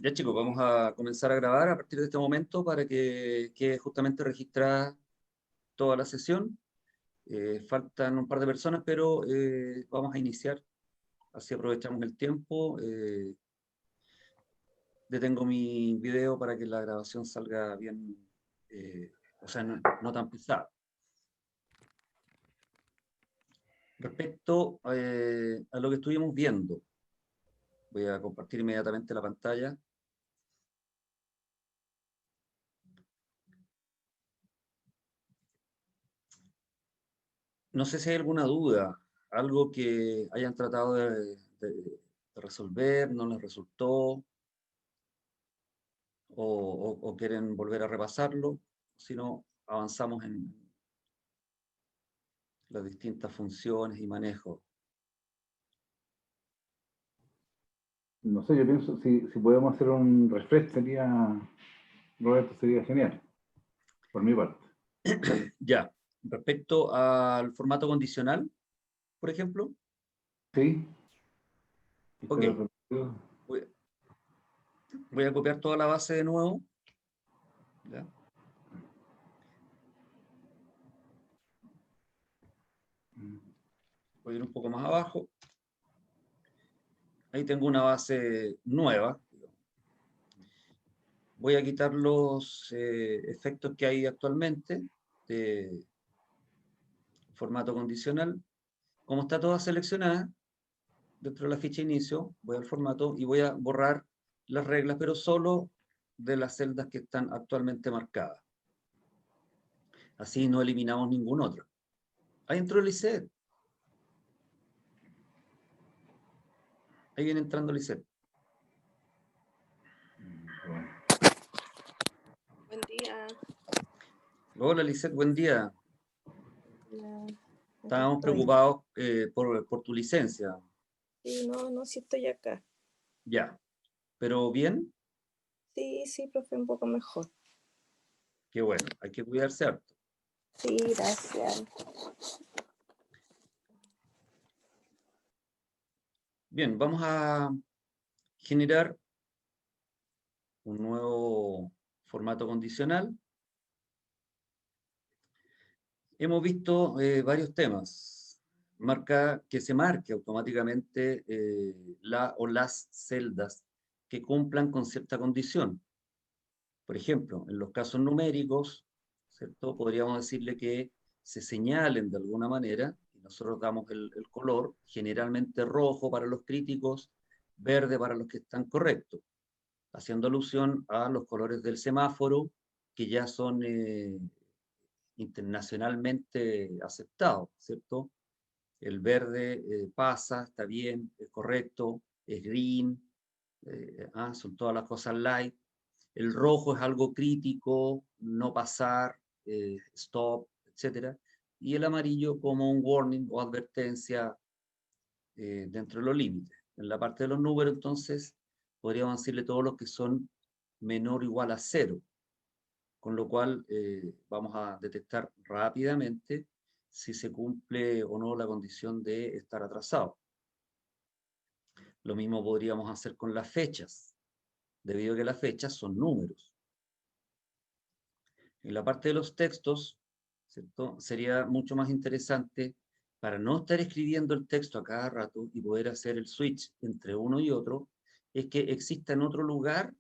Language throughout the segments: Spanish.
Ya chicos, vamos a comenzar a grabar a partir de este momento para que quede justamente registrada toda la sesión. Faltan un par de personas, pero vamos a iniciar. Así aprovechamos el tiempo. Detengo mi video para que la grabación salga bien, o sea, no tan pesada. Respecto a lo que estuvimos viendo, voy a compartir inmediatamente la pantalla. No sé si hay alguna duda, algo que hayan tratado de resolver, no les resultó, o quieren volver a repasarlo, si no, avanzamos en las distintas funciones y manejos. No sé, yo pienso, si podemos hacer un refresh sería, Roberto, sería genial, por mi parte. Ya, respecto al formato condicional, por ejemplo, Sí, ok, está repetido. voy, voy a copiar toda la base de nuevo, ¿ya? Voy a ir un poco más abajo, ahí tengo una base nueva. Voy a quitar los efectos que hay actualmente de formato condicional. Como está toda seleccionada, dentro de la ficha inicio, voy al formato y voy a borrar las reglas, pero solo de las celdas que están actualmente marcadas. Así no eliminamos ningún otro. Ahí entró Lisette. Ahí viene entrando Lisette. Bueno, Buen día. Hola Lisette, buen día. Hola, aquí Estábamos estoy. preocupados por tu licencia. Sí, no, sí estoy acá. Ya. ¿Pero bien? Sí, profe, un poco mejor. Qué bueno. Hay que cuidarse harto. Sí, gracias. Bien, vamos a generar un nuevo formato condicional. Hemos visto varios temas. Que se marque automáticamente la o las celdas que cumplan con cierta condición. Por ejemplo, en los casos numéricos, ¿cierto? Podríamos decirle que se señalen de alguna manera, y nosotros damos el color, generalmente rojo para los críticos, verde para los que están correctos, haciendo alusión a los colores del semáforo, que ya son internacionalmente aceptados, ¿cierto? El verde pasa, está bien, es correcto, es green, son todas las cosas light. El rojo es algo crítico, no pasar, stop, etcétera. Y el amarillo como un warning o advertencia dentro de los límites. En la parte de los números, entonces, podríamos decirle todos los que son menor o igual a cero, con lo cual vamos a detectar rápidamente si se cumple o no la condición de estar atrasado. Lo mismo podríamos hacer con las fechas, debido a que las fechas son números. En la parte de los textos, ¿cierto? Sería mucho más interesante para no estar escribiendo el texto a cada rato y poder hacer el switch entre uno y otro, es que exista en otro lugar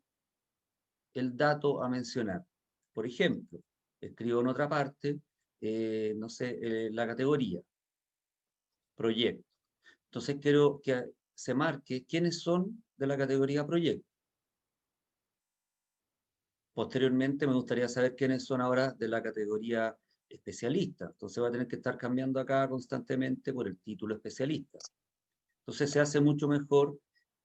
el dato a mencionar. Por ejemplo, escribo en otra parte, no sé, la categoría, proyecto. Entonces quiero que se marque quiénes son de la categoría proyecto. Posteriormente me gustaría saber quiénes son ahora de la categoría especialista. Entonces va a tener que estar cambiando acá constantemente por el título especialista. Entonces se hace mucho mejor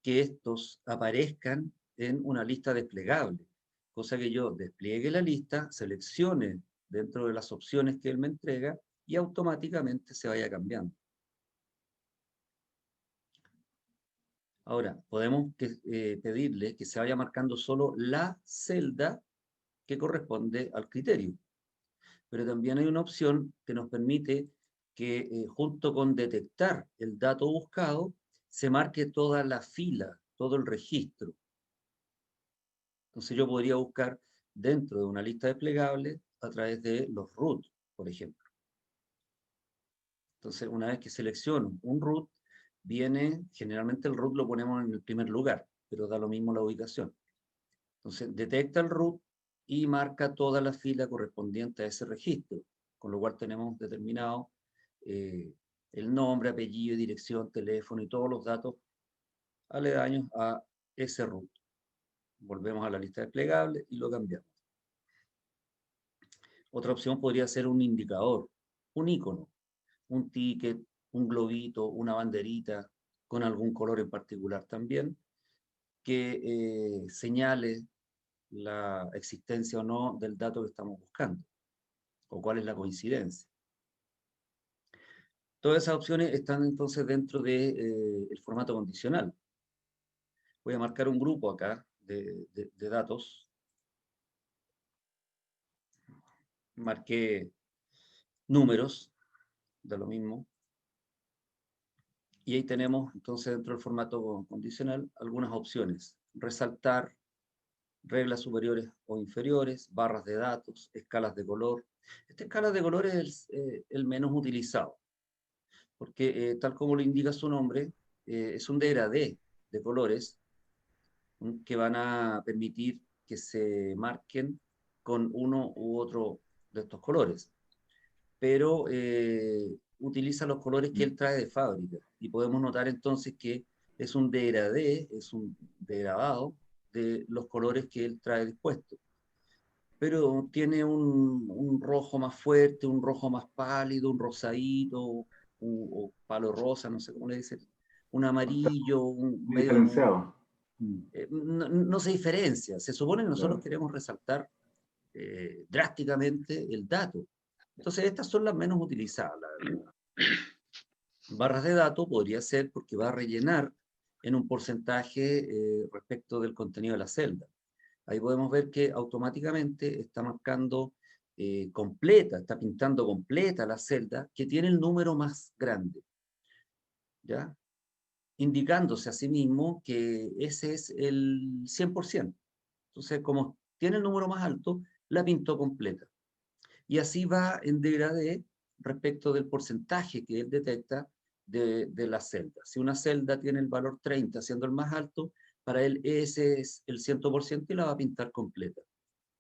que estos aparezcan en una lista desplegable, cosa que yo despliegue la lista, seleccione dentro de las opciones que él me entrega y automáticamente se vaya cambiando. Ahora, podemos pedirle que se vaya marcando solo la celda que corresponde al criterio. Pero también hay una opción que nos permite que junto con detectar el dato buscado, se marque toda la fila, todo el registro. Entonces yo podría buscar dentro de una lista desplegable a través de los root, por ejemplo. Entonces, una vez que selecciono un root, viene, generalmente el root lo ponemos en el primer lugar, pero da lo mismo la ubicación. Entonces, detecta el root y marca toda la fila correspondiente a ese registro, con lo cual tenemos determinado el nombre, apellido, dirección, teléfono y todos los datos aledaños a ese root. Volvemos a la lista desplegable y lo cambiamos. Otra opción podría ser un indicador, un icono, un ticket, un globito, una banderita con algún color en particular también, que señale la existencia o no del dato que estamos buscando, o cuál es la coincidencia. Todas esas opciones están entonces dentro del formato condicional. Voy a marcar un grupo acá de datos. Marqué números, de lo mismo. Y ahí tenemos entonces dentro del formato condicional algunas opciones. Resaltar, reglas superiores o inferiores, barras de datos, escalas de color. Esta escala de color es el menos utilizado, porque tal como lo indica su nombre, es un degradé de colores que van a permitir que se marquen con uno u otro de estos colores. Pero utiliza los colores que él trae de fábrica. Y podemos notar entonces que es un degradé, es un degradado de los colores que él trae dispuestos. Pero tiene un rojo más fuerte, un rojo más pálido, un rosadito, o palo rosa, no sé cómo le dicen, un amarillo, un Muy medio... diferenciado. no se diferencia. Se supone que nosotros Claro. queremos resaltar drásticamente el dato. Entonces, estas son las menos utilizadas, la verdad. Barras de datos podría ser porque va a rellenar en un porcentaje respecto del contenido de la celda. Ahí podemos ver que automáticamente está marcando completa, está pintando completa la celda que tiene el número más grande, ¿ya? Indicándose a sí mismo que ese es el 100%. Entonces, como tiene el número más alto, la pintó completa. Y así va en degradé respecto del porcentaje que él detecta de la celda. Si una celda tiene el valor 30 siendo el más alto, para él ese es el 100% y la va a pintar completa.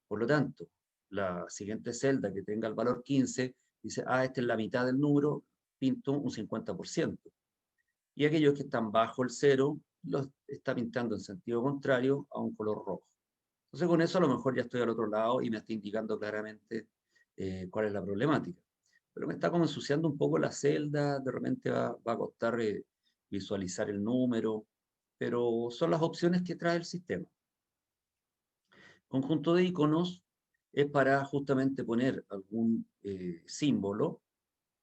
Por lo tanto, la siguiente celda que tenga el valor 15, dice, esta es la mitad del número, pinto un 50%. Y aquellos que están bajo el 0, los está pintando en sentido contrario a un color rojo. Entonces con eso a lo mejor ya estoy al otro lado y me está indicando claramente cuál es la problemática. Pero me está como ensuciando un poco la celda, de repente va a costar visualizar el número, pero son las opciones que trae el sistema. Conjunto de iconos es para justamente poner algún símbolo,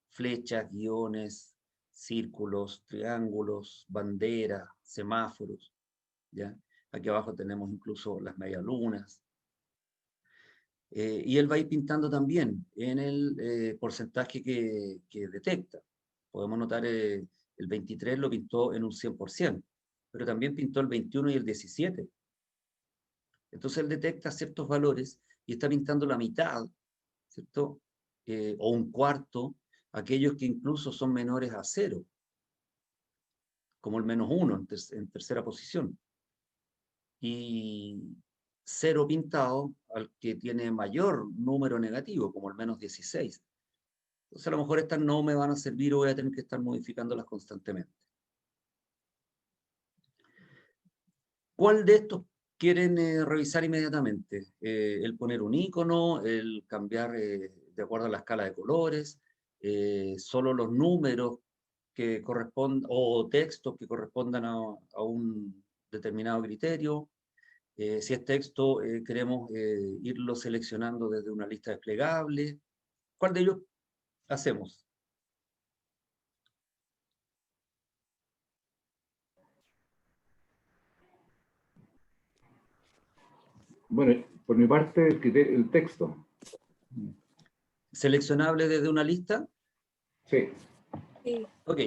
flechas, guiones, círculos, triángulos, banderas, semáforos, ¿ya? Aquí abajo tenemos incluso las medialunas. Y él va a ir pintando también en el porcentaje que detecta. Podemos notar el 23 lo pintó en un 100%, pero también pintó el 21 y el 17. Entonces él detecta ciertos valores y está pintando la mitad, ¿cierto? O un cuarto, aquellos que incluso son menores a 0, como el -1 en tercera posición. Y 0 pintado al que tiene mayor número negativo, como el -16. Entonces a lo mejor estas no me van a servir o voy a tener que estar modificándolas constantemente. ¿Cuál de estos quieren revisar inmediatamente? El poner un icono, el cambiar de acuerdo a la escala de colores, solo los números que correspondan, o textos que correspondan a un determinado criterio. Si es texto, queremos irlo seleccionando desde una lista desplegable. ¿Cuál de ellos hacemos? Bueno, por mi parte, el texto. ¿Seleccionable desde una lista? Sí. Sí, Ok.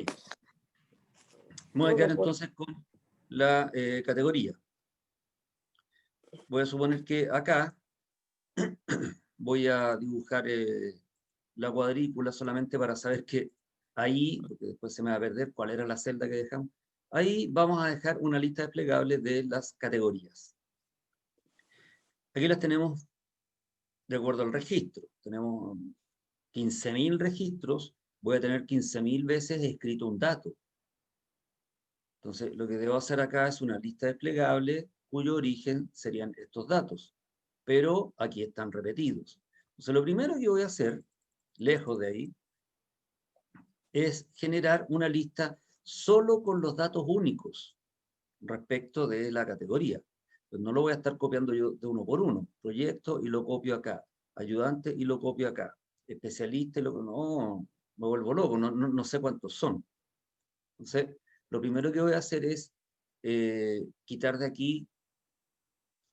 Vamos a quedar todo por entonces con la categoría. voy a suponer que acá voy a dibujar la cuadrícula solamente para saber que ahí, porque después se me va a perder cuál era la celda que dejamos, ahí vamos a dejar una lista desplegable de las categorías. Aquí las tenemos de acuerdo al registro. Tenemos 15.000 registros, voy a tener 15.000 veces escrito un dato. Entonces, lo que debo hacer acá es una lista desplegable cuyo origen serían estos datos, pero aquí están repetidos. Entonces, lo primero que voy a hacer, lejos de ahí, es generar una lista solo con los datos únicos respecto de la categoría. Pues no lo voy a estar copiando yo de uno por uno. Proyecto y lo copio acá. Ayudante y lo copio acá. Especialista y lo... No, me vuelvo loco, no sé cuántos son. Entonces, lo primero que voy a hacer es quitar de aquí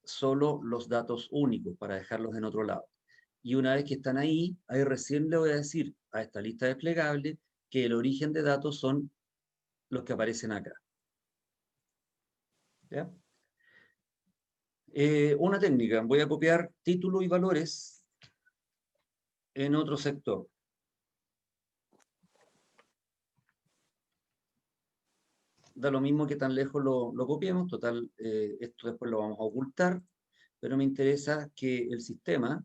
solo los datos únicos para dejarlos en otro lado. Y una vez que están ahí recién le voy a decir a esta lista desplegable que el origen de datos son los que aparecen acá. ¿Ya? Una técnica, voy a copiar título y valores en otro sector. Da lo mismo que tan lejos lo copiemos, total, esto después lo vamos a ocultar, pero me interesa que el sistema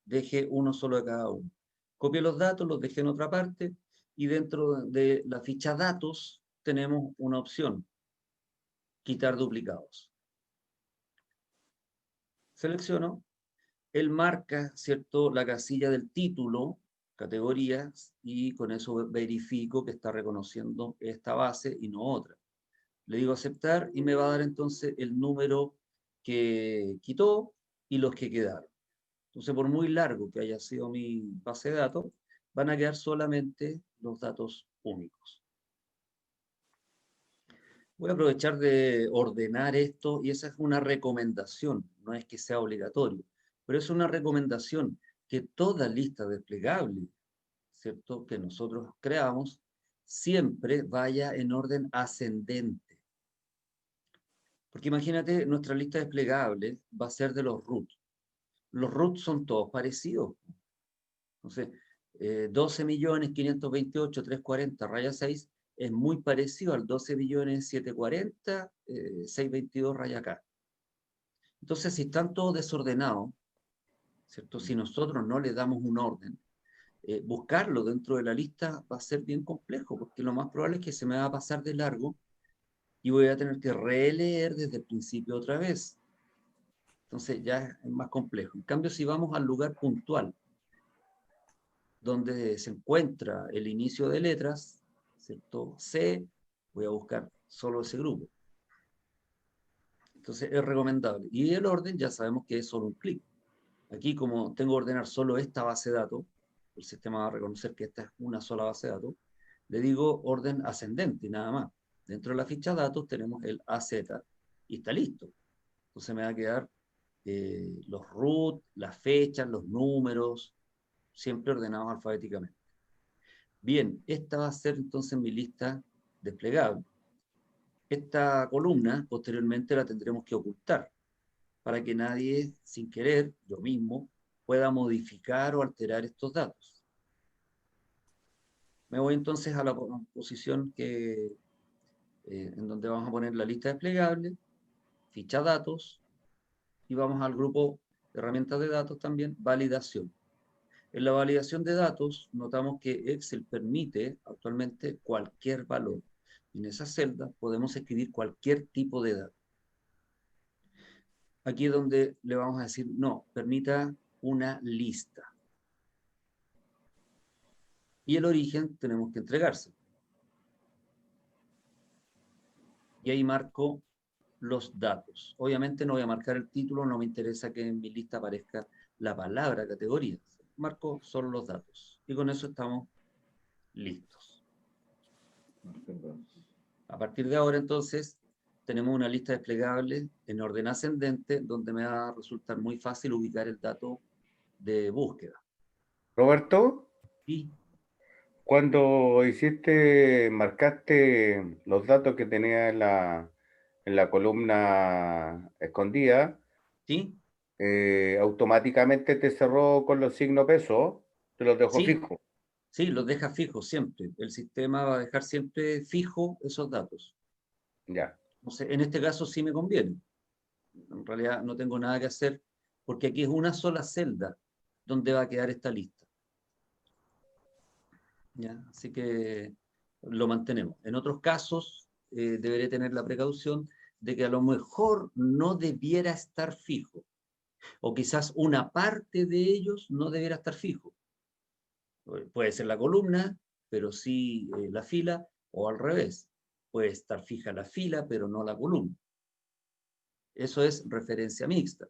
deje uno solo de cada uno. Copio los datos, los dejé en otra parte, y dentro de la ficha datos tenemos una opción, quitar duplicados. Selecciono, él marca, ¿cierto?, la casilla del título, categorías, y con eso verifico que está reconociendo esta base y no otra. Le digo aceptar y me va a dar entonces el número que quitó y los que quedaron. Entonces, por muy largo que haya sido mi base de datos, van a quedar solamente los datos únicos. Voy a aprovechar de ordenar esto y esa es una recomendación, no es que sea obligatorio, pero es una recomendación que toda lista desplegable, ¿cierto?, que nosotros creamos, siempre vaya en orden ascendente. Porque imagínate, nuestra lista desplegable va a ser de los root. Los root son todos parecidos. Entonces, 12.528.340 raya 6 es muy parecido al 12.740, 622 raya acá. Entonces, si están todos desordenados, ¿cierto? Si nosotros no le damos un orden, buscarlo dentro de la lista va a ser bien complejo, porque lo más probable es que se me va a pasar de largo y voy a tener que releer desde el principio otra vez. Entonces ya es más complejo. En cambio, si vamos al lugar puntual, donde se encuentra el inicio de letras, ¿cierto? C, voy a buscar solo ese grupo. Entonces es recomendable. Y el orden ya sabemos que es solo un clic. Aquí, como tengo que ordenar solo esta base de datos, el sistema va a reconocer que esta es una sola base de datos, le digo orden ascendente y nada más. Dentro de la ficha datos tenemos el AZ y está listo. Entonces me va a quedar los root, las fechas, los números, siempre ordenados alfabéticamente. Bien, esta va a ser entonces mi lista desplegable. Esta columna posteriormente la tendremos que ocultar para que nadie, sin querer, yo mismo, pueda modificar o alterar estos datos. Me voy entonces a la posición en donde vamos a poner la lista desplegable, ficha datos, y vamos al grupo de herramientas de datos también, validación. En la validación de datos, notamos que Excel permite actualmente cualquier valor. En esa celda podemos escribir cualquier tipo de dato. Aquí es donde le vamos a decir, no, permita una lista. Y el origen tenemos que entregarse. Y ahí marco los datos. Obviamente no voy a marcar el título, no me interesa que en mi lista aparezca la palabra categoría. Marco solo los datos. Y con eso estamos listos. A partir de ahora, entonces, tenemos una lista desplegable en orden ascendente, donde me va a resultar muy fácil ubicar el dato de búsqueda. Roberto, Y cuando marcaste los datos que tenía en la columna escondida, ¿Sí? automáticamente te cerró con los signos peso, te los dejó Sí, fijo. sí, los deja fijos siempre. El sistema va a dejar siempre fijo esos datos. Ya. Entonces, en este caso sí me conviene. En realidad no tengo nada que hacer porque aquí es una sola celda donde va a quedar esta lista. ¿Ya? Así que lo mantenemos. En otros casos, deberé tener la precaución de que a lo mejor no debiera estar fijo, o quizás una parte de ellos no debiera estar fijo. Puede ser la columna, pero sí la fila, o al revés. Puede estar fija la fila, pero no la columna. Eso es referencia mixta.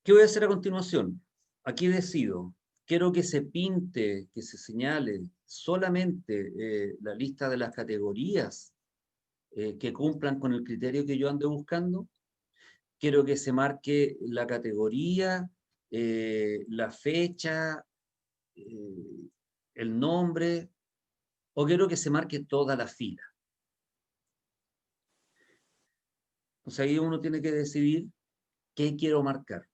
¿Qué voy a hacer a continuación? Aquí decido, quiero que se pinte, que se señale solamente la lista de las categorías que cumplan con el criterio que yo ande buscando. Quiero que se marque la categoría, la fecha, eh, el nombre, o quiero que se marque toda la fila. Entonces ahí uno tiene que decidir qué quiero marcar.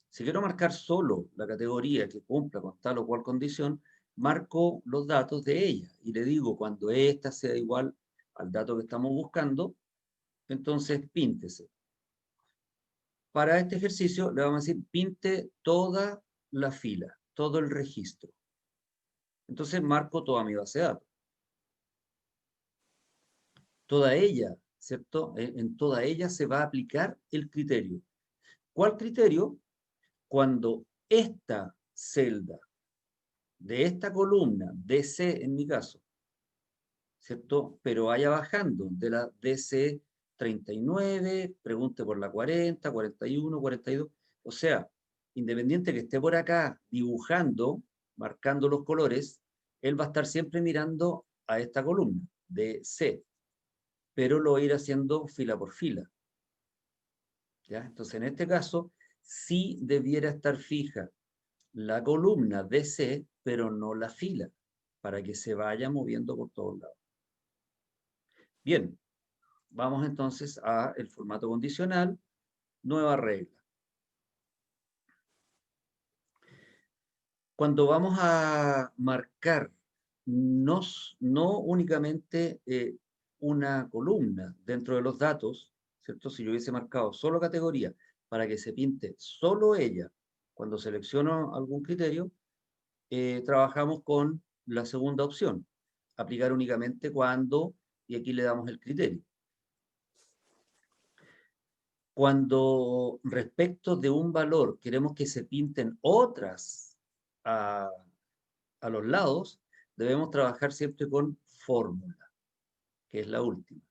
Si quiero marcar solo la categoría que cumpla con tal o cual condición, marco los datos de ella y le digo cuando esta sea igual al dato que estamos buscando, entonces píntese. Para este ejercicio le vamos a decir pinte toda la fila, todo el registro. Entonces marco toda mi base de datos. Toda ella, ¿cierto? En toda ella se va a aplicar el criterio. ¿Cuál criterio? Cuando esta celda de esta columna, DC en mi caso, ¿cierto? Pero vaya bajando de la DC 39, pregunte por la 40, 41, 42. O sea, independiente que esté por acá dibujando, marcando los colores, él va a estar siempre mirando a esta columna de C, pero lo va a ir haciendo fila por fila. ¿Ya? Entonces, en este caso, sí debiera estar fija la columna DC, pero no la fila, para que se vaya moviendo por todos lados. Bien, vamos entonces a el formato condicional, nueva regla. Cuando vamos a marcar no únicamente una columna dentro de los datos, ¿cierto? Si yo hubiese marcado solo categoría para que se pinte solo ella, cuando selecciono algún criterio, trabajamos con la segunda opción, aplicar únicamente cuando, y aquí le damos el criterio. Cuando respecto de un valor queremos que se pinten otras a los lados, debemos trabajar siempre con fórmula, que es la última.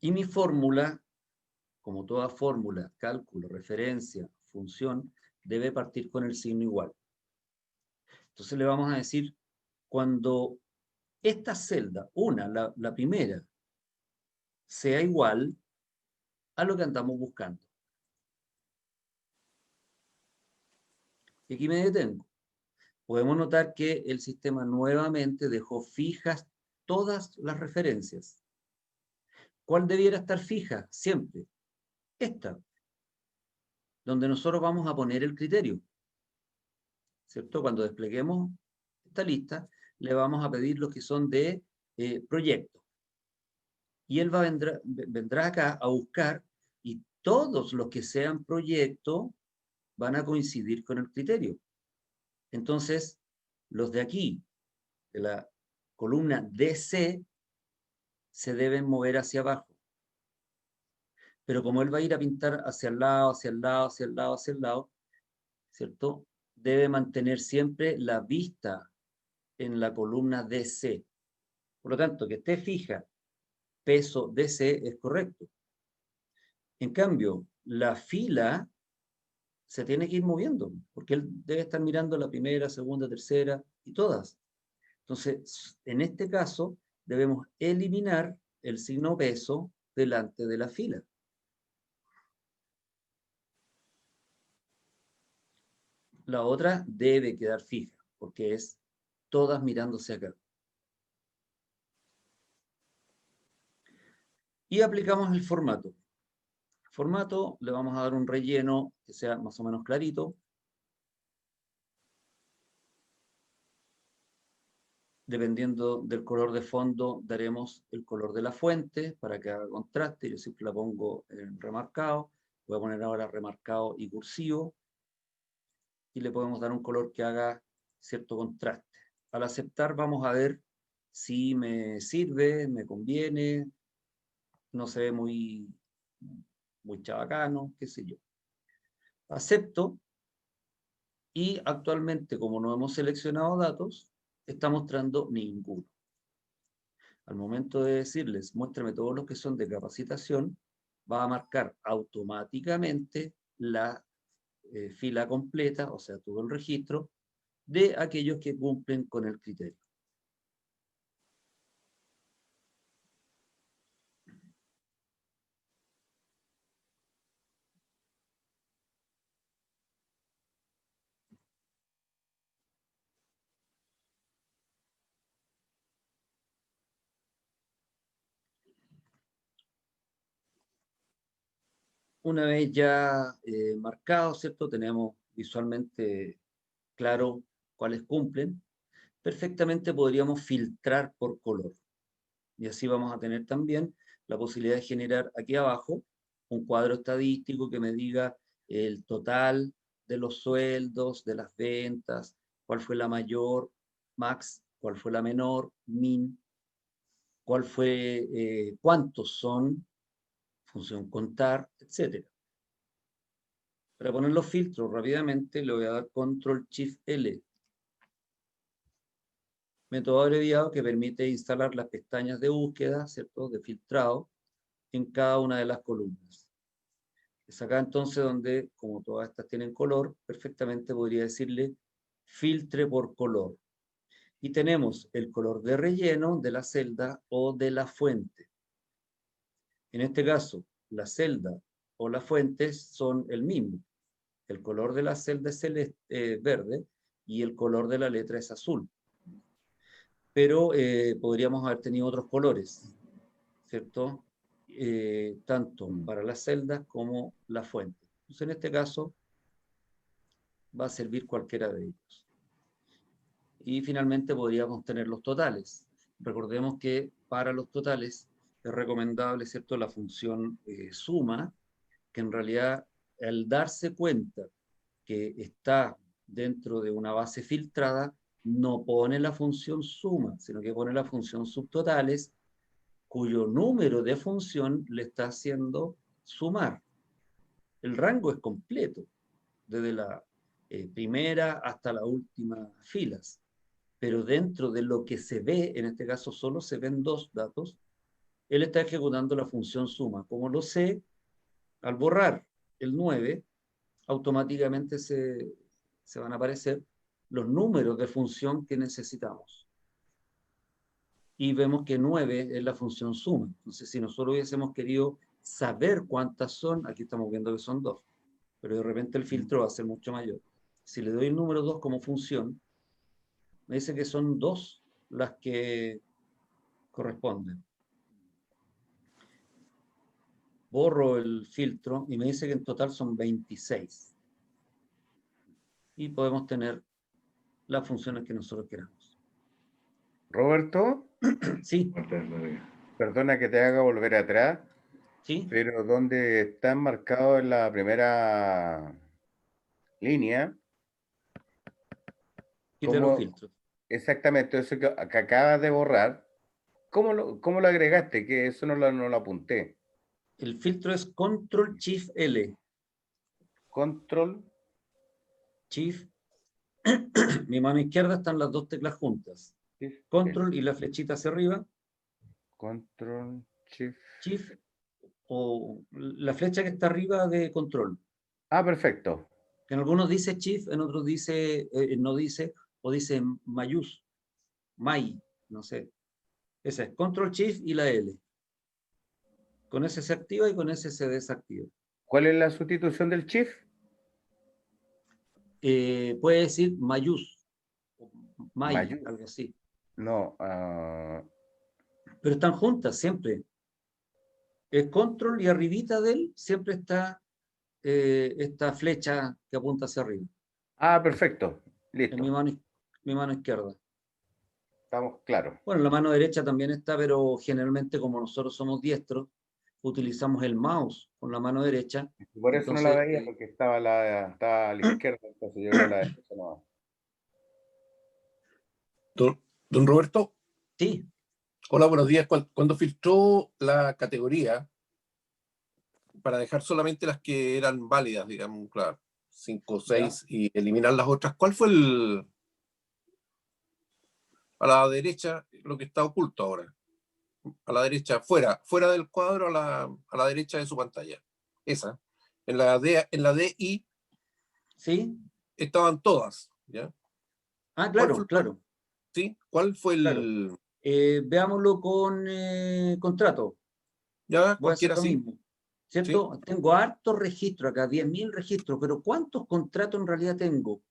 Y mi fórmula, como toda fórmula, cálculo, referencia, función, debe partir con el signo igual. Entonces le vamos a decir, cuando esta celda, la primera, sea igual a lo que andamos buscando. Y aquí me detengo. Podemos notar que el sistema nuevamente dejó fijas todas las referencias. ¿Cuál debiera estar fija? Siempre. Esta, donde nosotros vamos a poner el criterio. ¿Cierto? Cuando despleguemos esta lista, le vamos a pedir los que son de proyecto. Y él vendrá acá a buscar y todos los que sean proyecto van a coincidir con el criterio. Entonces, los de aquí, de la columna DC, se deben mover hacia abajo. Pero como él va a ir a pintar hacia el lado, hacia el lado, hacia el lado, hacia el lado, ¿cierto? Debe mantener siempre la vista en la columna DC. Por lo tanto, que esté fija, peso DC es correcto. En cambio, la fila se tiene que ir moviendo, porque él debe estar mirando la primera, segunda, tercera y todas. Entonces, en este caso, debemos eliminar el signo peso delante de la fila. La otra debe quedar fija, porque es todas mirándose acá. Y aplicamos el formato. Formato, le vamos a dar un relleno que sea más o menos clarito. Dependiendo del color de fondo, daremos el color de la fuente para que haga contraste. Yo siempre la pongo en remarcado. Voy a poner ahora remarcado y cursivo. Y le podemos dar un color que haga cierto contraste. Al aceptar vamos a ver si me sirve, me conviene, no se ve muy chabacano, qué sé yo. Acepto y actualmente, como no hemos seleccionado datos, está mostrando ninguno. Al momento de decirles, muéstrame todos los que son de capacitación, va a marcar automáticamente la fila completa, o sea, todo el registro, de aquellos que cumplen con el criterio. Una vez ya marcado, ¿cierto? Tenemos visualmente claro cuáles cumplen. Perfectamente podríamos filtrar por color. Y así vamos a tener también la posibilidad de generar aquí abajo un cuadro estadístico que me diga el total de los sueldos, de las ventas, cuál fue la mayor, max, cuál fue la menor, min, cuál fue, cuántos son, función contar, etc. Para poner los filtros rápidamente le voy a dar Control Shift L. Método abreviado que permite instalar las pestañas de búsqueda, ¿cierto? De filtrado en cada una de las columnas. Es acá entonces donde, como todas estas tienen color, perfectamente podría decirle filtre por color. Y tenemos el color de relleno de la celda o de la fuente. En este caso, la celda o la fuente son el mismo. El color de la celda es celeste, verde y el color de la letra es azul. Pero podríamos haber tenido otros colores, ¿cierto? Tanto para las celdas como la fuente. Entonces, en este caso, va a servir cualquiera de ellos. Y finalmente podríamos tener los totales. Recordemos que para los totales es recomendable, ¿cierto?, la función suma, que en realidad al darse cuenta que está dentro de una base filtrada, no pone la función suma, sino que pone la función subtotales, cuyo número de función le está haciendo sumar. El rango es completo, desde la primera hasta la última filas, pero dentro de lo que se ve, en este caso solo se ven dos datos, él está ejecutando la función suma. Como lo sé, al borrar el 9, automáticamente se van a aparecer los números de función que necesitamos. Y vemos que 9 es la función suma. Entonces, si nosotros hubiésemos querido saber cuántas son, aquí estamos viendo que son 2, pero de repente el filtro va a ser mucho mayor. Si le doy el número 2 como función, me dice que son 2 las que corresponden. Borro el filtro y me dice que en total son 26. Y podemos tener las funciones que nosotros queramos. Roberto, Sí, perdona que te haga volver atrás, sí, pero donde están marcados en la primera línea, quité los ¿cómo filtros. exactamente eso que acabas de borrar? ¿Cómo lo agregaste? Que eso no lo apunté. El filtro es Control Shift L. Control, Shift. Mi mano izquierda están las dos teclas juntas. Shift, Control y la flechita hacia arriba. Control, Shift. Shift o la flecha que está arriba de Control. Ah, perfecto. En algunos dice Shift, en otros dice, no dice, o dice mayús, may, no sé. Esa es Control Shift y la L. Con ese se activa y con ese se desactiva. ¿Cuál es la sustitución del Shift? Puede decir mayús, may, Mayús. algo así. No, Pero están juntas siempre. Es control y arribita de él siempre está esta flecha que apunta hacia arriba, Ah, perfecto. en Listo. mi mano izquierda. Estamos claros. Bueno, la mano derecha también está, pero generalmente como nosotros somos diestros, utilizamos el mouse con la mano derecha. Por eso no la Entonces, veía, porque estaba a la izquierda, entonces yo veo la derecha nomás. Don Roberto, sí, hola, buenos días. Cuando filtró la categoría para dejar solamente las que eran válidas, digamos, claro, 5 o 6 y eliminar las otras, ¿cuál fue a la derecha lo que está oculto ahora? A la derecha, fuera del cuadro, a la derecha de su pantalla. Esa. En la DI sí. estaban todas, ¿ya? Ah, ¿Cuál fue claro, claro, ¿sí? ¿Cuál fue claro. Veámoslo con contrato. ya, Voy a hacer cualquiera lo sí? mismo, ¿Sí? ¿cierto? Tengo hartos registros acá, 10.000 registros, pero ¿cuántos contratos en realidad tengo?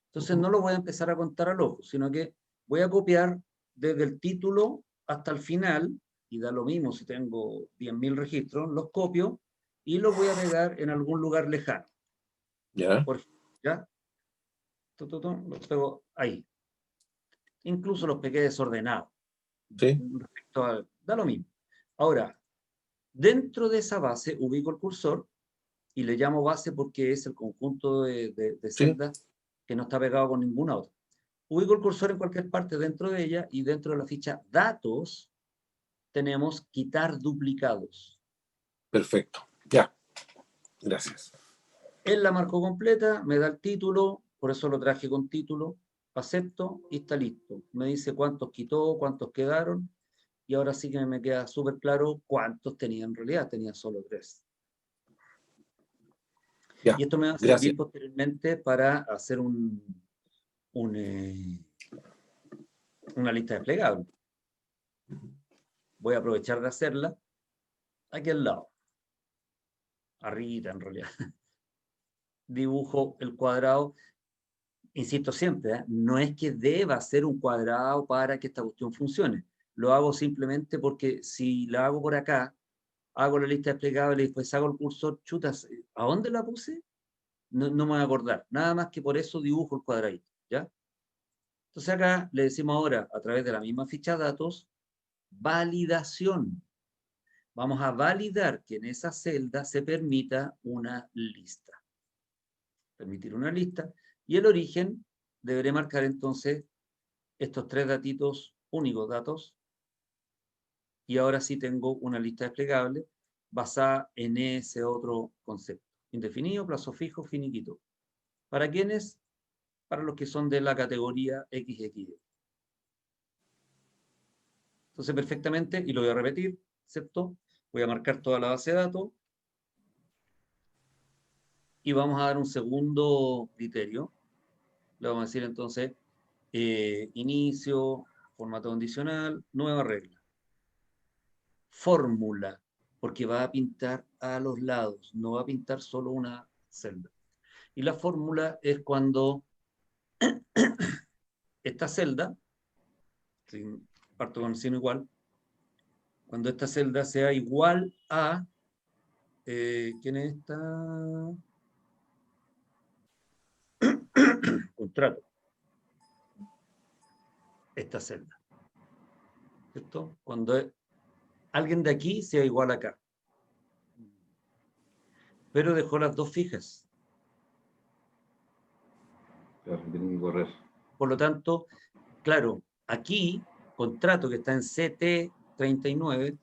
Entonces no lo voy a empezar a contar al ojo, sino que voy a copiar desde el título hasta el final, y da lo mismo si tengo 10.000 registros, los copio y los voy a pegar en algún lugar lejano. Ya, Por ejemplo, ¿ya? Los pego ahí. Incluso los pegué desordenados. sí, Da lo mismo. Ahora, dentro de esa base ubico el cursor y le llamo base porque es el conjunto de sí, celdas que no está pegado con ninguna otra. Ubico el cursor en cualquier parte dentro de ella y dentro de la ficha datos tenemos quitar duplicados. perfecto. Ya, gracias. Él la marcó completa, me da el título, por eso lo traje con título, acepto y está listo. Me dice cuántos quitó, cuántos quedaron y ahora sí que me queda súper claro cuántos tenía en realidad, tenía solo 3. Ya, Y esto me va a gracias. servir posteriormente para hacer una lista desplegable. Voy a aprovechar de hacerla aquí al lado, arriba en realidad. Dibujo el cuadrado, insisto siempre, no es que deba ser un cuadrado para que esta cuestión funcione. Lo hago simplemente porque si la hago por acá, hago la lista desplegable y después hago el cursor, chutas, ¿a dónde la puse? No me voy a acordar. Nada más que por eso dibujo el cuadradito, ¿ya? Entonces acá le decimos ahora, a través de la misma ficha datos, validación. Vamos a validar que en esa celda se permita una lista. Permitir una lista. Y el origen deberé marcar entonces estos 3 datitos, únicos datos. Y ahora sí tengo una lista desplegable basada en ese otro concepto. Indefinido, plazo fijo, finiquito. ¿Para quiénes? Para los que son de la categoría XXD. Entonces, perfectamente, y lo voy a repetir, ¿cierto? Voy a marcar toda la base de datos y vamos a dar un segundo criterio. Le vamos a decir entonces, inicio, formato condicional, nueva regla. Fórmula, porque va a pintar a los lados, no va a pintar solo una celda. Y la fórmula es cuando esta celda, parto con el signo igual, cuando esta celda sea igual a, ¿quién es esta? Contrato. Esta celda. ¿Cierto? Cuando alguien de aquí sea igual acá. Pero dejó las dos fijas. Claro, tiene que correr. Por lo tanto, claro, aquí, contrato que está en CT39,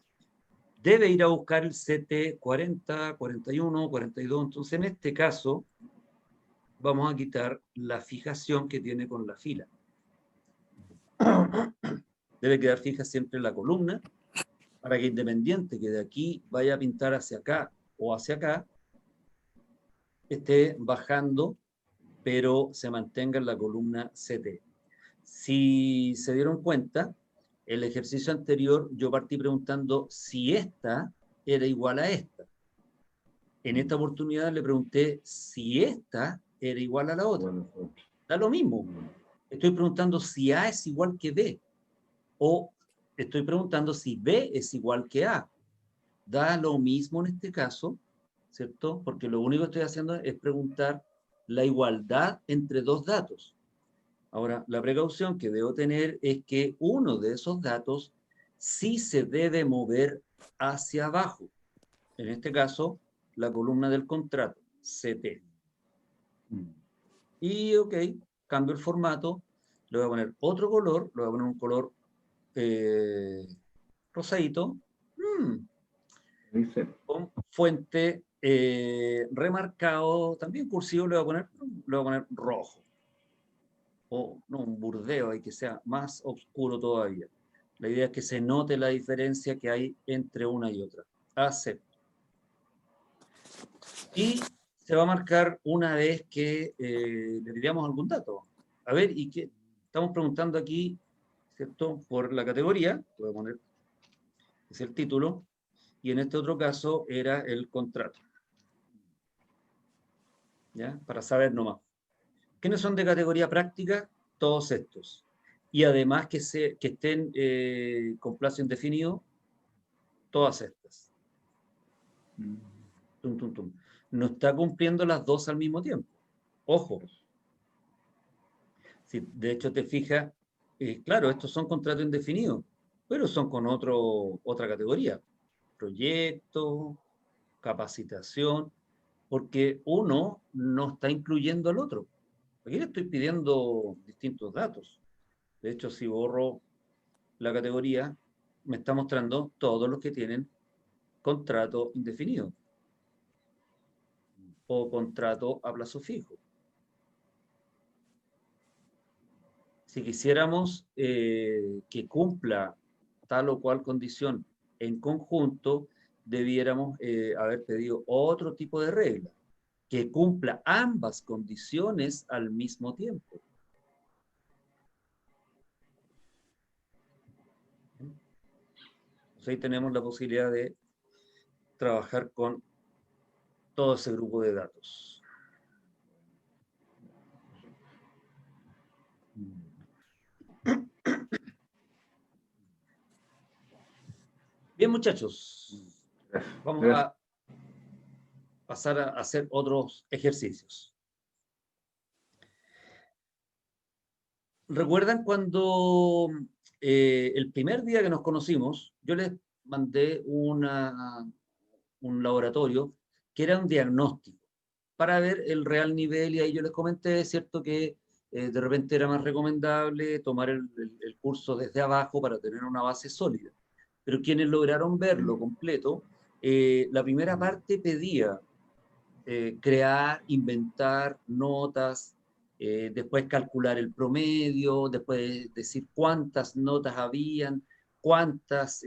debe ir a buscar el CT40, 41, 42. Entonces, en este caso, vamos a quitar la fijación que tiene con la fila. Debe quedar fija siempre la columna, para que independiente que de aquí vaya a pintar hacia acá o hacia acá, esté bajando, pero se mantenga en la columna CT. Si se dieron cuenta, el ejercicio anterior yo partí preguntando si esta era igual a esta. En esta oportunidad le pregunté si esta era igual a la otra. Bueno, Da lo mismo. Estoy preguntando si A es igual que B. O estoy preguntando si B es igual que A. Da lo mismo en este caso, ¿cierto? Porque lo único que estoy haciendo es preguntar la igualdad entre dos datos. Ahora, la precaución que debo tener es que uno de esos datos sí se debe mover hacia abajo. En este caso, la columna del contrato, CT. Y, ok, cambio el formato, le voy a poner otro color, le voy a poner un color rosadito, Dice, con fuente remarcado, también cursivo, le voy a poner rojo. O no, un burdeo, hay que sea más oscuro todavía. La idea es que se note la diferencia que hay entre una y otra. Acepto. Y se va a marcar una vez que le tiramos algún dato. A ver, y qué estamos preguntando aquí, ¿cierto? Por la categoría, voy a poner, es el título, y en este otro caso era el contrato. ¿Ya? Para saber nomás. ¿Quiénes son de categoría práctica? Todos estos. Y además que estén con plazo indefinido, todas estas. Tum, tum, tum. No está cumpliendo las dos al mismo tiempo. Ojo. Si de hecho te fijas, claro, estos son contratos indefinidos, pero son con otra categoría. Proyecto, capacitación, porque uno no está incluyendo al otro. Aquí le estoy pidiendo distintos datos. De hecho, si borro la categoría, me está mostrando todos los que tienen contrato indefinido o contrato a plazo fijo. Si quisiéramos que cumpla tal o cual condición en conjunto, debiéramos haber pedido otro tipo de regla, que cumpla ambas condiciones al mismo tiempo. Entonces ahí tenemos la posibilidad de trabajar con todo ese grupo de datos. Bien, muchachos, vamos gracias. a pasar a hacer otros ejercicios. ¿Recuerdan cuando el primer día que nos conocimos, yo les mandé un laboratorio que era un diagnóstico para ver el real nivel y ahí yo les comenté, ¿cierto? Que de repente era más recomendable tomar el curso desde abajo para tener una base sólida. Pero quienes lograron verlo completo, la primera parte pedía crear, inventar notas, después calcular el promedio, después decir cuántas notas habían, cuántas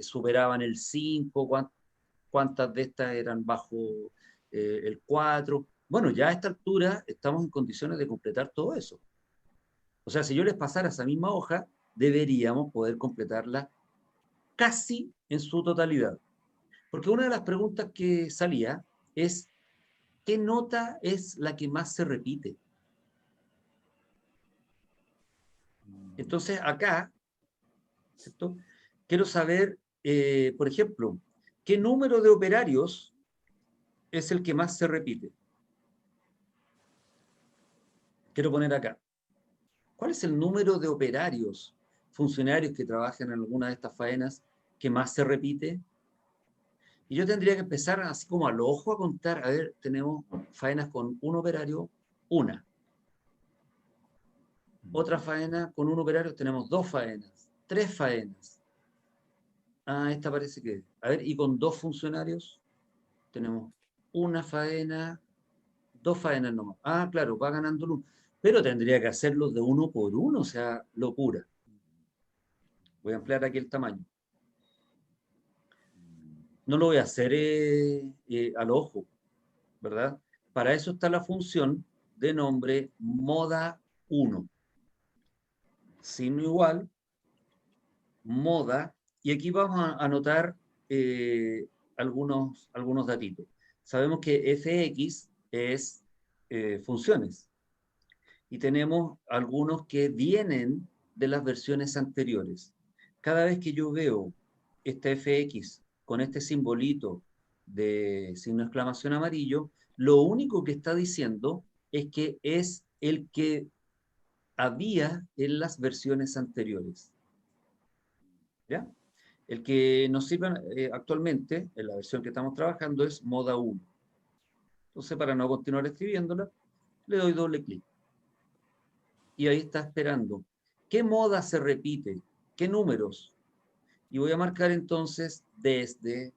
superaban el 5, cuántas de estas eran bajo el 4. Bueno, ya a esta altura estamos en condiciones de completar todo eso. O sea, si yo les pasara esa misma hoja, deberíamos poder completarla casi en su totalidad. Porque una de las preguntas que salía es, ¿qué nota es la que más se repite? Entonces, acá, ¿cierto? Quiero saber, por ejemplo, ¿qué número de operarios es el que más se repite? Quiero poner acá. ¿Cuál es el número de operarios, funcionarios que trabajan en alguna de estas faenas que más se repite? Y yo tendría que empezar así como al ojo a contar, a ver, tenemos faenas con un operario, una. Otra faena con un operario, tenemos dos faenas, tres faenas. Ah, esta parece que... A ver, y con dos funcionarios tenemos una faena, dos faenas nomás. Ah, claro, va ganando el uno. Pero tendría que hacerlo de uno por uno, o sea, locura. Voy a ampliar aquí el tamaño. No lo voy a hacer al ojo, ¿verdad? Para eso está la función de nombre moda 1. Signo igual, moda, y aquí vamos a anotar algunos datitos. Sabemos que fx es funciones, y tenemos algunos que vienen de las versiones anteriores. Cada vez que yo veo esta fx con este simbolito de signo de exclamación amarillo, lo único que está diciendo es que es el que había en las versiones anteriores. ¿Ya? El que nos sirve actualmente, en la versión que estamos trabajando, es moda 1. Entonces, para no continuar escribiéndola, le doy doble clic. Y ahí está esperando. ¿Qué moda se repite? ¿Qué números? Y voy a marcar entonces desde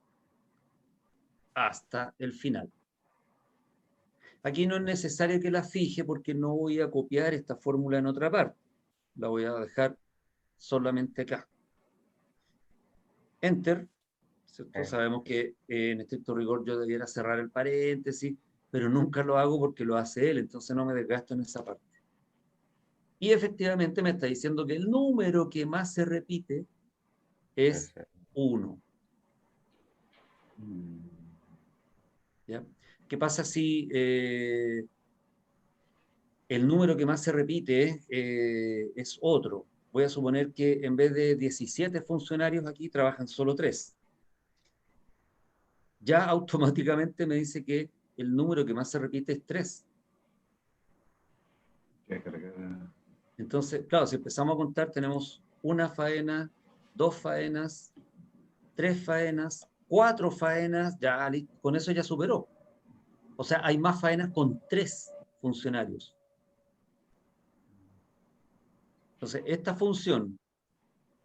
hasta el final. Aquí no es necesario que la fije porque no voy a copiar esta fórmula en otra parte. La voy a dejar solamente acá. Enter. ¿Cierto? Sabemos que en estricto rigor yo debiera cerrar el paréntesis, pero nunca lo hago porque lo hace él, entonces no me desgasto en esa parte. Y efectivamente me está diciendo que el número que más se repite es 1. ¿Ya? ¿Qué pasa si el número que más se repite es otro? Voy a suponer que en vez de 17 funcionarios aquí trabajan solo 3. Ya automáticamente me dice que el número que más se repite es 3. Entonces, claro, si empezamos a contar, tenemos 1 faena, 2 faenas, 3 faenas, 4 faenas, ya con eso ya superó. O sea, hay más faenas con 3 funcionarios. Entonces, esta función,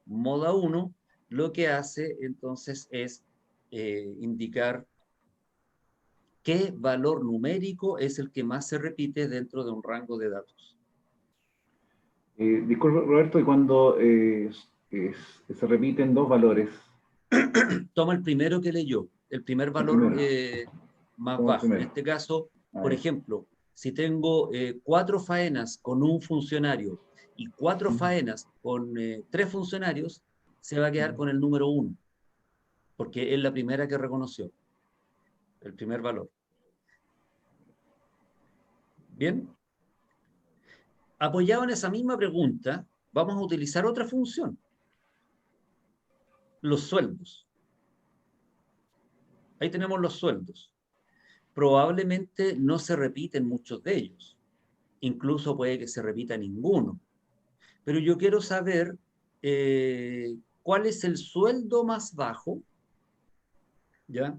moda 1, lo que hace entonces es indicar qué valor numérico es el que más se repite dentro de un rango de datos. Disculpe, Roberto, y cuando se repiten dos valores, Toma el primero que leyó, el primer valor más toma el bajo. En primero. este caso, por Ya. ejemplo, si tengo 4 faenas con un funcionario y 4 faenas con 3 funcionarios, se va a quedar con el número 1, porque es la primera que reconoció, el primer valor. ¿Bien? Apoyado en esa misma pregunta, vamos a utilizar otra función, los sueldos. Ahí tenemos los sueldos. Probablemente no se repiten muchos de ellos. Incluso puede que se repita ninguno. Pero yo quiero saber cuál es el sueldo más bajo, ¿ya?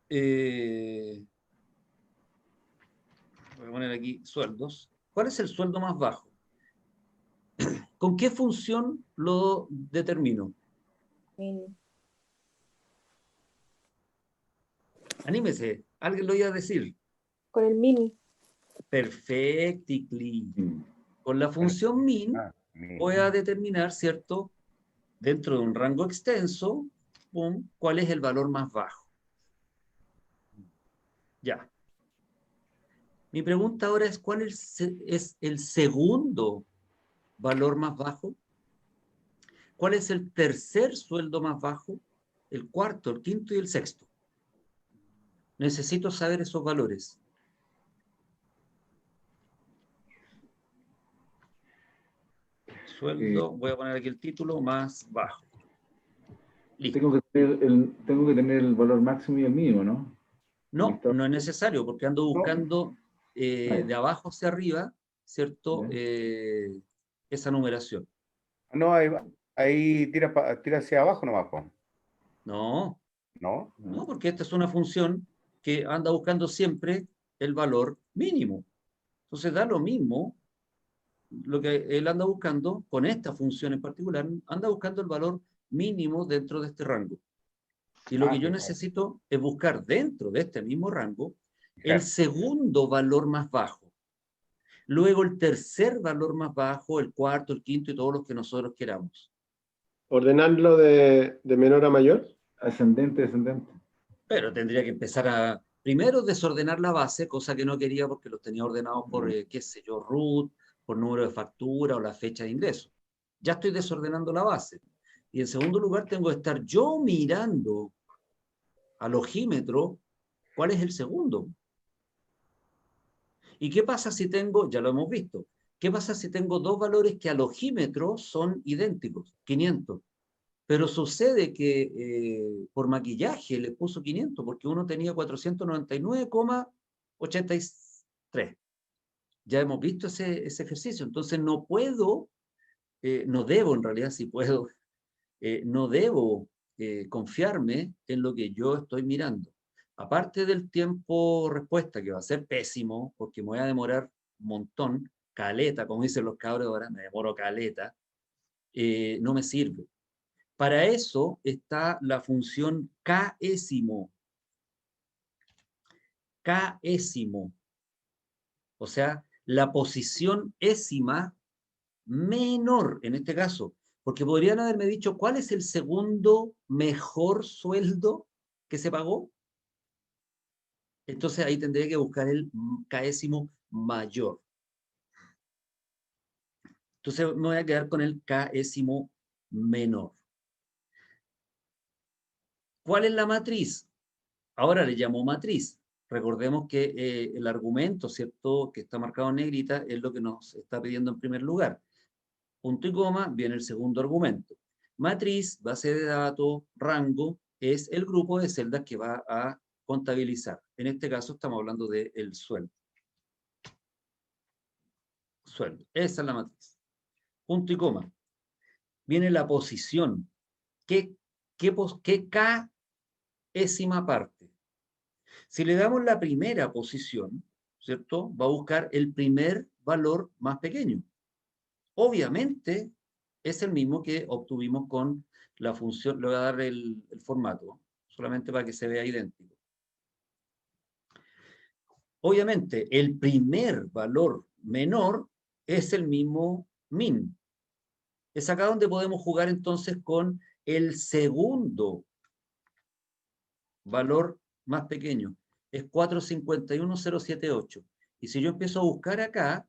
Voy a poner aquí sueldos. ¿Cuál es el sueldo más bajo? ¿Con qué función lo determino? Min. Anímese, alguien lo iba a decir. Con el min. Perfectly. Mm. Con la función min Min. voy a determinar, ¿cierto? Dentro de un rango extenso, pum, cuál es el valor más bajo. Ya. Mi pregunta ahora es, ¿cuál es el segundo valor más bajo? ¿Cuál es el tercer sueldo más bajo? El cuarto, el quinto y el sexto. Necesito saber esos valores. Sueldo, voy a poner aquí el título, más bajo. Listo. Tengo que tener el valor máximo y el mínimo, ¿no? No, no es necesario, porque ando buscando ya. de abajo hacia arriba, ¿cierto? Ya. Esa numeración. No, ahí tira hacia abajo nomás, po. No, ¿No? no, porque esta es una función que anda buscando siempre el valor mínimo. Entonces da lo mismo lo que él anda buscando con esta función en particular, anda buscando el valor mínimo dentro de este rango. Y lo que yo necesito es buscar dentro de este mismo rango el segundo valor más bajo. Luego el tercer valor más bajo, el cuarto, el quinto y todos los que nosotros queramos. ¿Ordenarlo de menor a mayor? Ascendente, descendente. Pero tendría que empezar a, primero, desordenar la base, cosa que no quería porque los tenía ordenados por, qué sé yo, root, por número de factura o la fecha de ingreso. Ya estoy desordenando la base. Y en segundo lugar, tengo que estar yo mirando al ojímetro cuál es el segundo. ¿Y qué pasa si tengo, ya lo hemos visto, qué pasa si tengo dos valores que al ojímetro son idénticos, 500? Pero sucede que por maquillaje le puso 500 porque uno tenía 499,83. Ya hemos visto ese ejercicio. Entonces no puedo, no debo en realidad, si puedo, no debo confiarme en lo que yo estoy mirando. Aparte del tiempo respuesta, que va a ser pésimo, porque me voy a demorar un montón, caleta, como dicen los cabros ahora, me demoro caleta, no me sirve. Para eso está la función késimo. Késimo. O sea, la posición ésima menor, en este caso. Porque podrían haberme dicho, ¿cuál es el segundo mejor sueldo que se pagó? Entonces ahí tendría que buscar el késimo mayor. Entonces me voy a quedar con el késimo menor. ¿Cuál es la matriz? Ahora le llamo matriz. Recordemos que el argumento, ¿cierto?, que está marcado en negrita, es lo que nos está pidiendo en primer lugar. Punto y coma, viene el segundo argumento. Matriz, base de datos, rango, es el grupo de celdas que va a contabilizar. En este caso estamos hablando del sueldo. Sueldo. Esa es la matriz. Punto y coma. Viene la posición. ¿Qué késima parte? Si le damos la primera posición, ¿cierto? Va a buscar el primer valor más pequeño. Obviamente es el mismo que obtuvimos con la función, le voy a dar el formato, solamente para que se vea idéntico. Obviamente el primer valor menor es el mismo min. Es acá donde podemos jugar entonces con el segundo valor más pequeño. Es 451,078. Y si yo empiezo a buscar acá,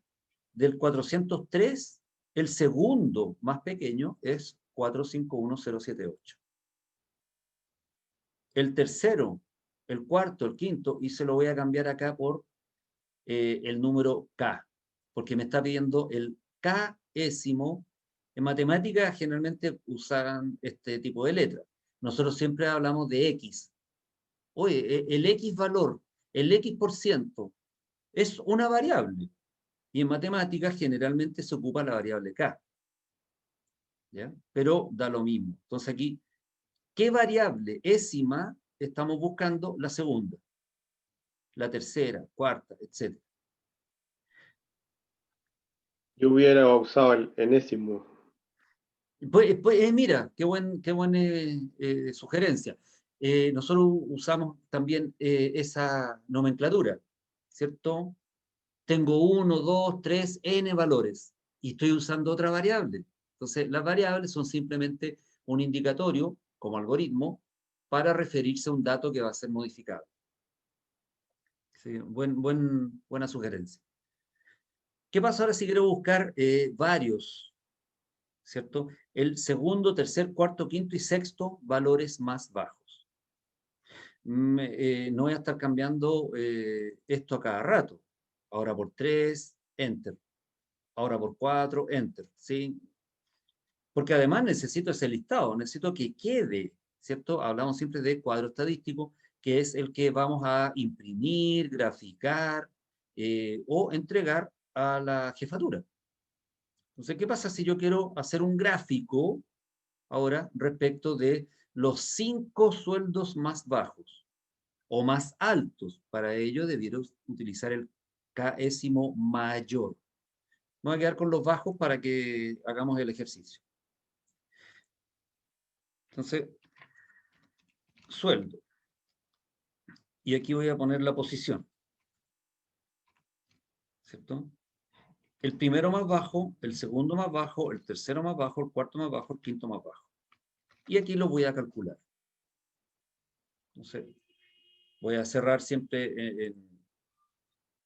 del 403, el segundo más pequeño es 451,078. El tercero, el cuarto, el quinto, y se lo voy a cambiar acá por el número K, porque me está pidiendo el késimo. En matemáticas generalmente usan este tipo de letras. Nosotros siempre hablamos de X. Oye, el X valor, el X%, es una variable. Y en matemáticas generalmente se ocupa la variable K. ¿Ya? Pero da lo mismo. Entonces aquí, ¿qué variable ésima estamos buscando? La segunda, la tercera, cuarta, etc. Yo hubiera usado el enésimo. Pues mira, qué buena sugerencia. Nosotros usamos también esa nomenclatura, ¿cierto? Tengo 1, 2, 3, n valores y estoy usando otra variable. Entonces, las variables son simplemente un indicatorio, como algoritmo, para referirse a un dato que va a ser modificado. Sí, buena sugerencia. ¿Qué pasa ahora si quiero buscar varios, ¿cierto? El segundo, tercer, cuarto, quinto y sexto valores más bajos. No voy a estar cambiando esto a cada rato. Ahora por 3, enter. Ahora por 4, enter, ¿sí? Porque además necesito ese listado, necesito que quede, ¿cierto? Hablamos siempre de cuadro estadístico, que es el que vamos a imprimir, graficar o entregar a la jefatura. Entonces, ¿qué pasa si yo quiero hacer un gráfico ahora respecto de los 5 sueldos más bajos o más altos? Para ello debiera utilizar el késimo mayor. Me voy a quedar con los bajos para que hagamos el ejercicio. Entonces, sueldo. Y aquí voy a poner la posición. ¿Cierto? El primero más bajo, el segundo más bajo, el tercero más bajo, el cuarto más bajo, el quinto más bajo. Y aquí lo voy a calcular. Entonces, voy a cerrar siempre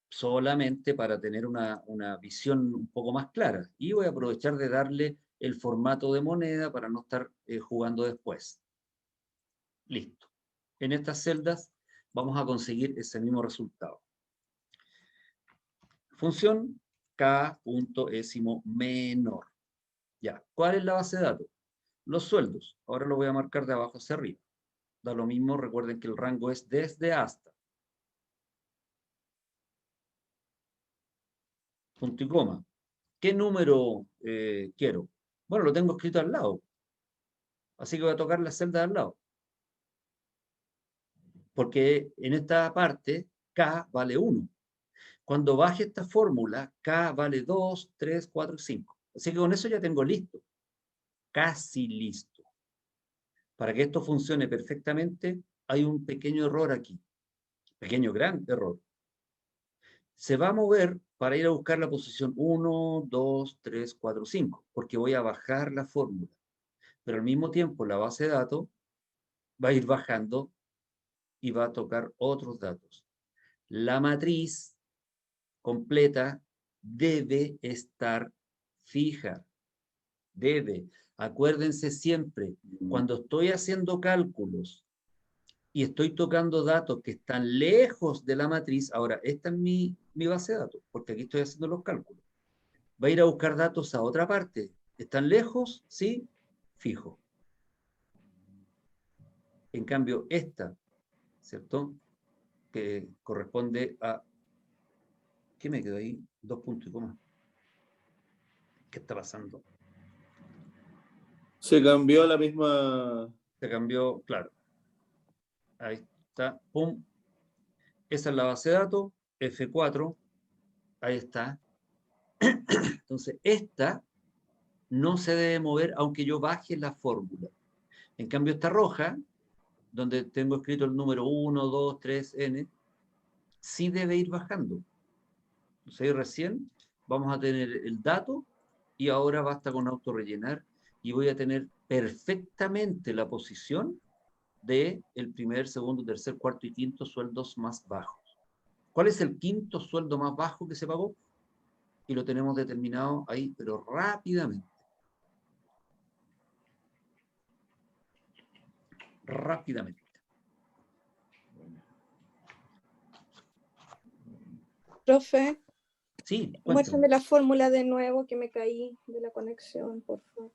solamente para tener una visión un poco más clara. Y voy a aprovechar de darle el formato de moneda para no estar jugando después. Listo. En estas celdas vamos a conseguir ese mismo resultado. Función k.ésimo menor. Ya, ¿cuál es la base de datos? los sueldos. Ahora lo voy a marcar de abajo hacia arriba. Da lo mismo, recuerden que el rango es desde hasta. Punto y coma. ¿Qué número quiero? Bueno, lo tengo escrito al lado. Así que voy a tocar la celda de al lado. Porque en esta parte, K vale 1. Cuando baje esta fórmula, K vale 2, 3, 4, 5. Así que con eso ya tengo listo. Casi listo. Para que esto funcione perfectamente, hay un pequeño error aquí. Pequeño, gran error. Se va a mover para ir a buscar la posición 1, 2, 3, 4, 5, porque voy a bajar la fórmula. Pero al mismo tiempo la base de datos va a ir bajando y va a tocar otros datos. La matriz completa debe estar fija. Debe. Acuérdense siempre, cuando estoy haciendo cálculos y estoy tocando datos que están lejos de la matriz, ahora, esta es mi base de datos, porque aquí estoy haciendo los cálculos. Va a ir a buscar datos a otra parte. ¿Están lejos? Sí, fijo. En cambio, esta, ¿cierto? Que corresponde a... ¿Qué me quedó ahí? 2 puntos y coma. ¿Qué está pasando? Se cambió la misma. Se cambió, claro. Ahí está, pum. Esa es la base de datos, F4. Ahí está. Entonces, esta no se debe mover aunque yo baje la fórmula. En cambio, esta roja, donde tengo escrito el número 1, 2, 3, n, sí debe ir bajando. Entonces, ahí recién vamos a tener el dato y ahora basta con autorrellenar y voy a tener perfectamente la posición de el primer, segundo, tercer, cuarto y quinto sueldos más bajos. ¿Cuál es el quinto sueldo más bajo que se pagó? Y lo tenemos determinado ahí, pero rápidamente. Rápidamente. Profe, Sí, muéstrame cuéntame. la fórmula de nuevo que me caí de la conexión, por favor.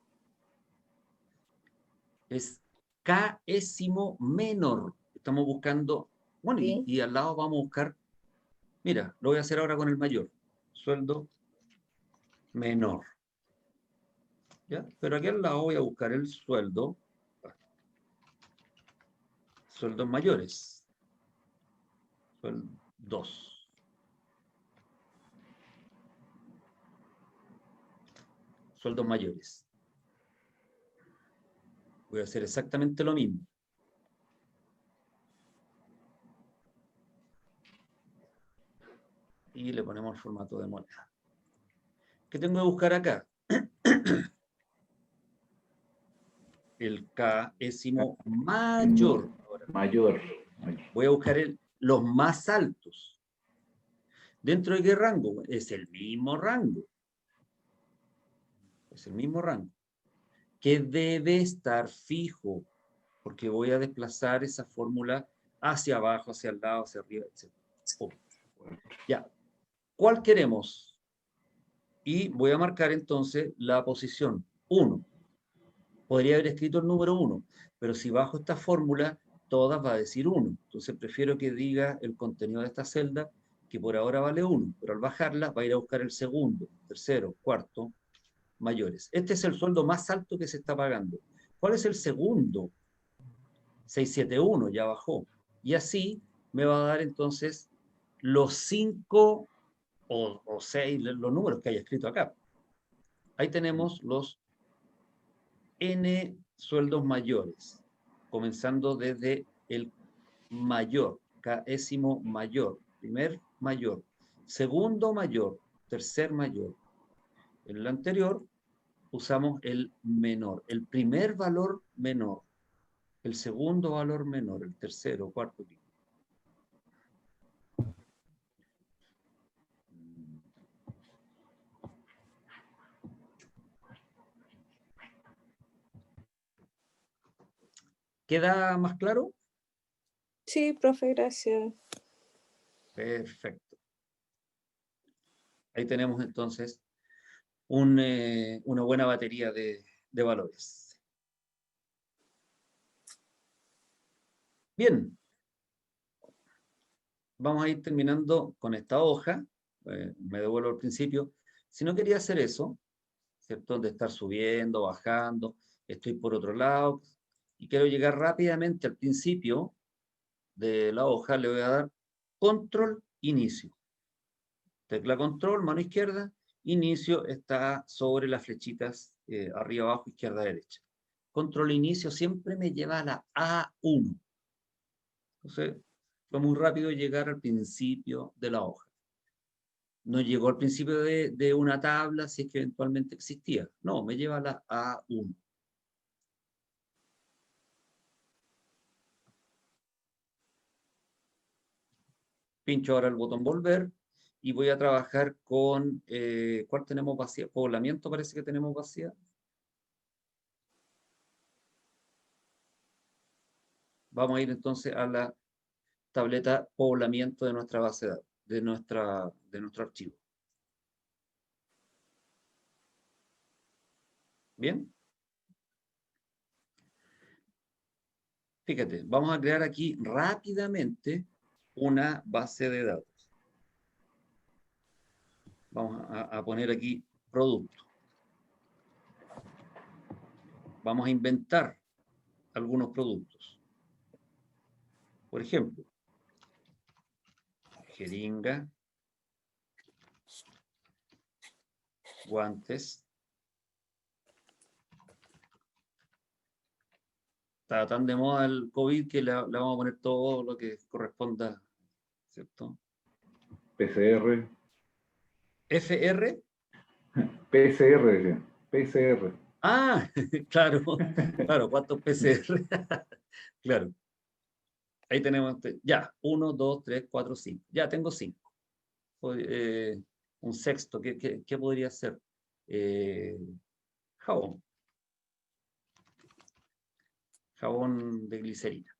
Es Késimo menor. Estamos buscando, bueno, Sí. y al lado vamos a buscar, mira, lo voy a hacer ahora con el mayor. Sueldo menor. ¿Ya? Pero aquí al lado voy a buscar el sueldo. Sueldos mayores. Sueldos. Sueldos mayores. Voy a hacer exactamente lo mismo. Y le ponemos el formato de moneda. ¿Qué tengo que buscar acá? El Késimo mayor. Ahora, Mayor. voy a buscar los más altos. ¿Dentro de qué rango? Es el mismo rango. Es el mismo rango. Que debe estar fijo, porque voy a desplazar esa fórmula hacia abajo, hacia el lado, hacia arriba, etc. Ya. ¿Cuál queremos? Y voy a marcar entonces la posición 1. Podría haber escrito el número 1, pero si bajo esta fórmula, todas va a decir 1. Entonces prefiero que diga el contenido de esta celda, que por ahora vale 1, pero al bajarla va a ir a buscar el segundo, tercero, cuarto, mayores. Este es el sueldo más alto que se está pagando. ¿Cuál es el segundo? 671, ya bajó. Y así me va a dar entonces los 5 o 6, los números que haya escrito acá. Ahí tenemos los N sueldos mayores, comenzando desde el mayor, Késimo mayor, primer mayor, segundo mayor, tercer mayor. En el anterior usamos el menor, el primer valor menor, el segundo valor menor, el tercero, cuarto, quinto. ¿Queda más claro? Sí, profe, gracias. Perfecto. Ahí tenemos entonces una buena batería de valores. Bien. Vamos a ir terminando con esta hoja. Me devuelvo al principio. Si no quería hacer eso, ¿cierto? De estar subiendo, bajando, estoy por otro lado y quiero llegar rápidamente al principio de la hoja, le voy a dar control, inicio. Tecla control, mano izquierda, inicio está sobre las flechitas arriba, abajo, izquierda, derecha. Control, inicio siempre me lleva a la A1. Entonces, fue muy rápido llegar al principio de la hoja. No llegó al principio de una tabla si es que eventualmente existía. No, me lleva a la A1. Pincho ahora el botón volver y voy a trabajar con, ¿cuál tenemos vacía? Poblamiento parece que tenemos vacía. Vamos a ir entonces a la tableta poblamiento de nuestra base de datos, de nuestro archivo. ¿Bien? Fíjate, vamos a crear aquí rápidamente una base de datos. Vamos a poner aquí producto. Vamos a inventar algunos productos. Por ejemplo, jeringa, guantes. Está tan de moda el COVID que le vamos a poner todo lo que corresponda, ¿cierto? PCR. FR. PCR, decía. PCR. Ah, claro, claro, ¿cuántos PCR? Claro. Ahí tenemos, ya, 1, 2, 3, 4, 5. Ya tengo 5. Un sexto, ¿qué podría ser? Jabón. Jabón de glicerina.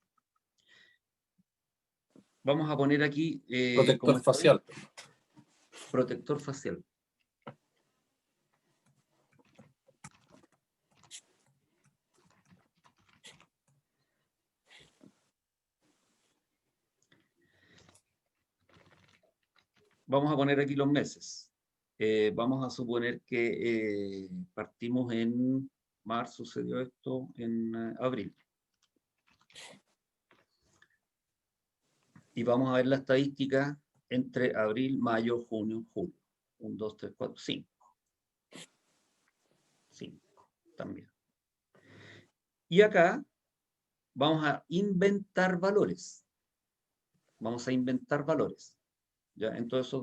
Vamos a poner aquí... Protector facial. Protector facial. Vamos a poner aquí los meses. Vamos a suponer que partimos en marzo, sucedió esto en abril. Y vamos a ver la estadística entre abril, mayo, junio, julio. 1, 2, 3, 4, 5. 5 también. Y acá vamos a inventar valores. Vamos a inventar valores. ¿Ya? Entonces,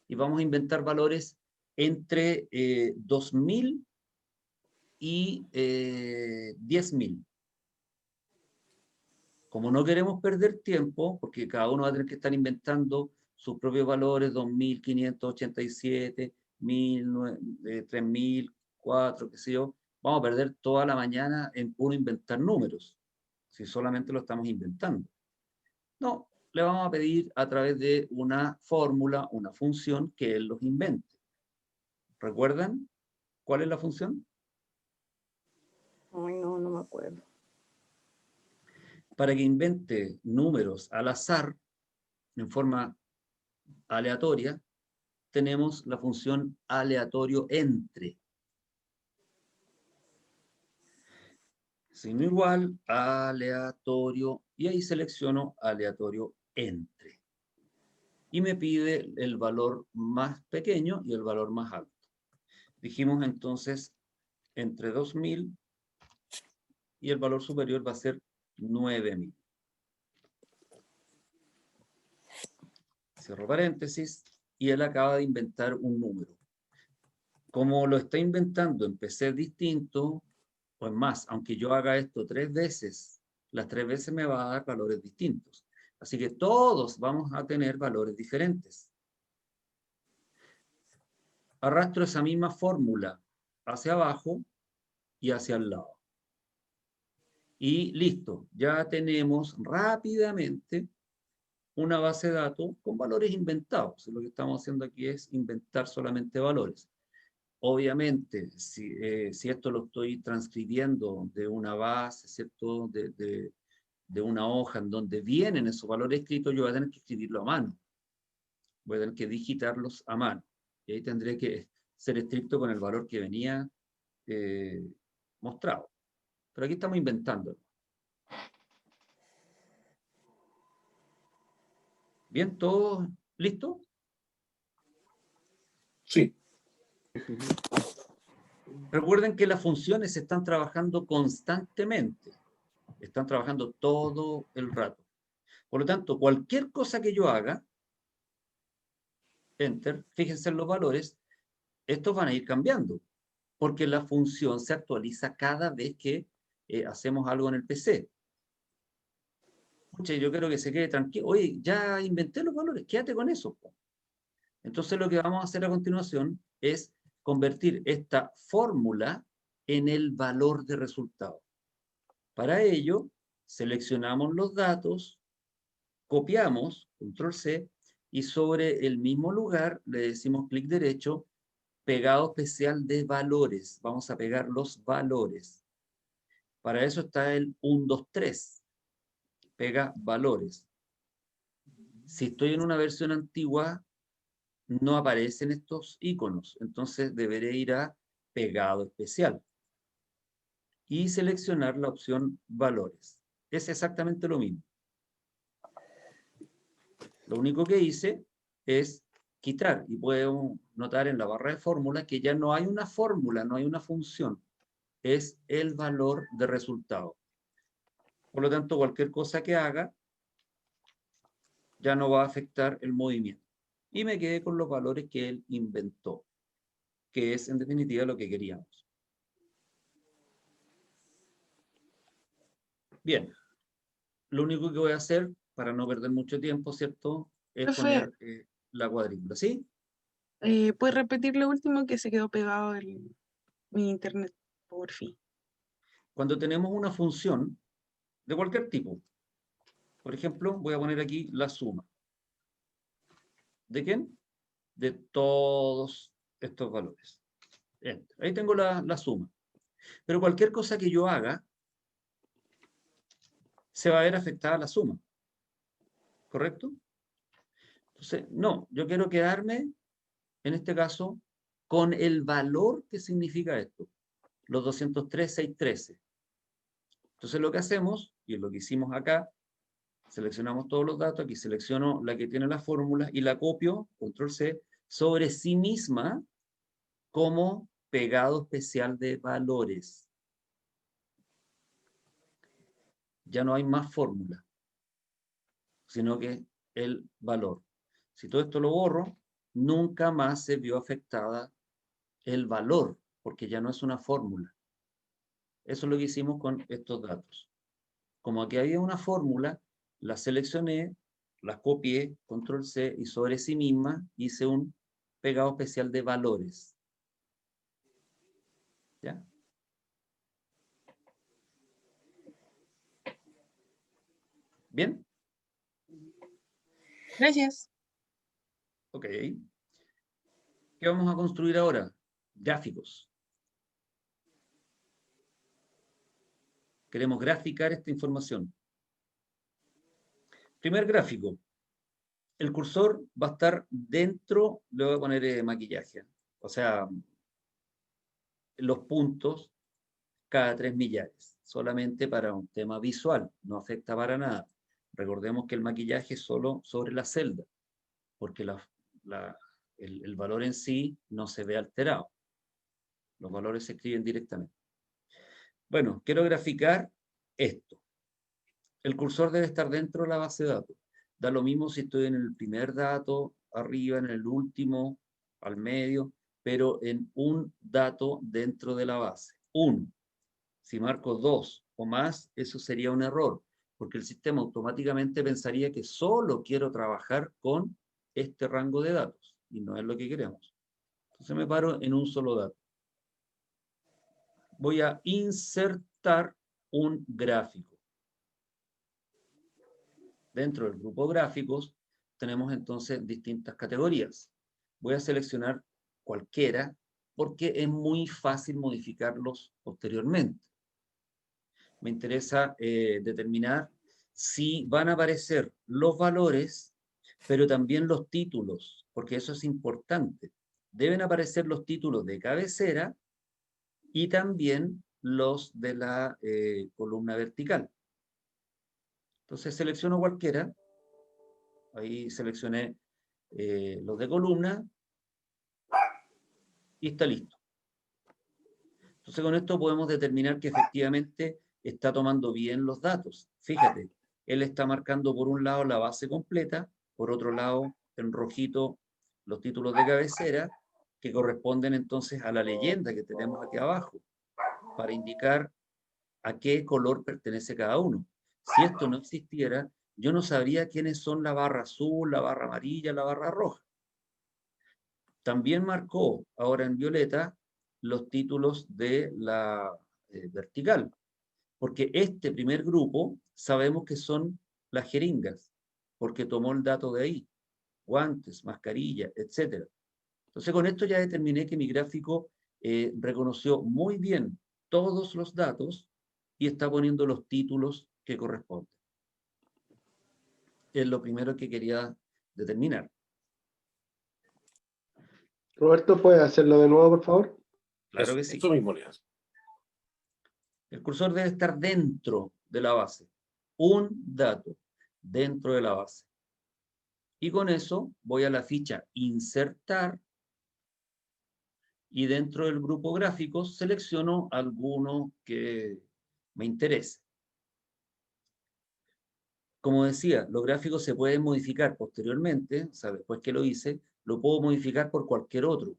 y vamos a inventar valores entre 2000 y 10.000. Como no queremos perder tiempo, porque cada uno va a tener que estar inventando sus propios valores, 2587, 1000, 3000, 4, qué sé yo, vamos a perder toda la mañana en puro inventar números, si solamente lo estamos inventando. No, le vamos a pedir a través de una fórmula, una función, que él los invente. ¿Recuerdan cuál es la función? Ay, no me acuerdo. Para que invente números al azar, en forma aleatoria, tenemos la función aleatorio entre. Signo igual, aleatorio, y ahí selecciono aleatorio entre. Y me pide el valor más pequeño y el valor más alto. Dijimos entonces entre 2000 y el valor superior va a ser 9000. Cierro paréntesis y él acaba de inventar un número. Como lo está inventando en PC distinto, o en más, aunque yo haga esto 3 veces, las 3 veces me va a dar valores distintos. Así que todos vamos a tener valores diferentes. Arrastro esa misma fórmula hacia abajo y hacia el lado. Y listo, ya tenemos rápidamente una base de datos con valores inventados. Lo que estamos haciendo aquí es inventar solamente valores. Obviamente, si esto lo estoy transcribiendo de una base, ¿cierto? De de una hoja en donde vienen esos valores escritos, yo voy a tener que escribirlo a mano. Voy a tener que digitarlos a mano. Y ahí tendré que ser estricto con el valor que venía mostrado. Pero aquí estamos inventando. ¿Bien? ¿Todo listo? Sí. Recuerden que las funciones están trabajando constantemente. Están trabajando todo el rato. Por lo tanto, cualquier cosa que yo haga, enter, fíjense en los valores, estos van a ir cambiando, porque la función se actualiza cada vez que hacemos algo en el PC. Pucha, yo quiero que se quede tranquilo. Oye, ya inventé los valores, quédate con eso. Entonces lo que vamos a hacer a continuación es convertir esta fórmula en el valor de resultado. Para ello, seleccionamos los datos, copiamos, control C, y sobre el mismo lugar le decimos clic derecho, pegado especial de valores. Vamos a pegar los valores. Para eso está el 1, 2, 3. Pega valores. Si estoy en una versión antigua, no aparecen estos iconos. Entonces deberé ir a pegado especial y seleccionar la opción valores. Es exactamente lo mismo. Lo único que hice es quitar, y podemos notar en la barra de fórmula que ya no hay una fórmula, no hay una función, es el valor de resultado. Por lo tanto, cualquier cosa que haga ya no va a afectar el movimiento. Y me quedé con los valores que él inventó, que es en definitiva lo que queríamos. Bien, lo único que voy a hacer, para no perder mucho tiempo, ¿cierto? Es Profe, poner la cuadrícula, ¿sí? ¿puedes repetir lo último que se quedó pegado en mi internet, por fin? Cuando tenemos una función de cualquier tipo, por ejemplo, voy a poner aquí la suma. ¿De quién? De todos estos valores. Enter. Ahí tengo la suma. Pero cualquier cosa que yo haga, se va a ver afectada la suma. ¿Correcto? Entonces, no, yo quiero quedarme, en este caso, con el valor que significa esto. Los 203,613. Entonces lo que hacemos, y es lo que hicimos acá, seleccionamos todos los datos, aquí selecciono la que tiene la fórmula y la copio, control C, sobre sí misma como pegado especial de valores. Ya no hay más fórmula, sino que el valor. Si todo esto lo borro, nunca más se vio afectada el valor, porque ya no es una fórmula. Eso es lo que hicimos con estos datos. Como aquí había una fórmula, la seleccioné, la copié, control C, y sobre sí misma hice un pegado especial de valores. ¿Ya? ¿Bien? Gracias. Ok. ¿Qué vamos a construir ahora? Gráficos. Queremos graficar esta información. Primer gráfico. El cursor va a estar dentro, le voy a poner maquillaje. O sea, los puntos cada 3 millares. Solamente para un tema visual. No afecta para nada. Recordemos que el maquillaje es solo sobre la celda. Porque el valor en sí no se ve alterado. Los valores se escriben directamente. Bueno, quiero graficar esto. El cursor debe estar dentro de la base de datos. Da lo mismo si estoy en el primer dato, arriba, en el último, al medio, pero en un dato dentro de la base. 1. Si marco 2 o más, eso sería un error, porque el sistema automáticamente pensaría que solo quiero trabajar con este rango de datos, y no es lo que queremos. Entonces me paro en un solo dato. Voy a insertar un gráfico. Dentro del grupo gráficos tenemos entonces distintas categorías. Voy a seleccionar cualquiera porque es muy fácil modificarlos posteriormente. Me interesa determinar si van a aparecer los valores, pero también los títulos, porque eso es importante. Deben aparecer los títulos de cabecera y también los de la columna vertical. Entonces selecciono cualquiera. Ahí seleccioné los de columna y está listo. Entonces con esto podemos determinar que efectivamente está tomando bien los datos. Fíjate, él está marcando por un lado la base completa, por otro lado en rojito los títulos de cabecera, que corresponden entonces a la leyenda que tenemos aquí abajo, para indicar a qué color pertenece cada uno. Si esto no existiera, yo no sabría quiénes son la barra azul, la barra amarilla, la barra roja. También marcó ahora en violeta los títulos de la vertical, porque este primer grupo sabemos que son las jeringas, porque tomó el dato de ahí, guantes, mascarilla, etc. Entonces con esto ya determiné que mi gráfico reconoció muy bien todos los datos y está poniendo los títulos que corresponden. Es lo primero que quería determinar. Roberto, ¿puedes hacerlo de nuevo, por favor? Claro que sí. Eso mismo, Leas. El cursor debe estar dentro de la base. Un dato dentro de la base. Y con eso voy a la ficha Insertar y dentro del grupo gráficos selecciono alguno que me interese. Como decía, los gráficos se pueden modificar posteriormente, o sea, después que lo hice, lo puedo modificar por cualquier otro.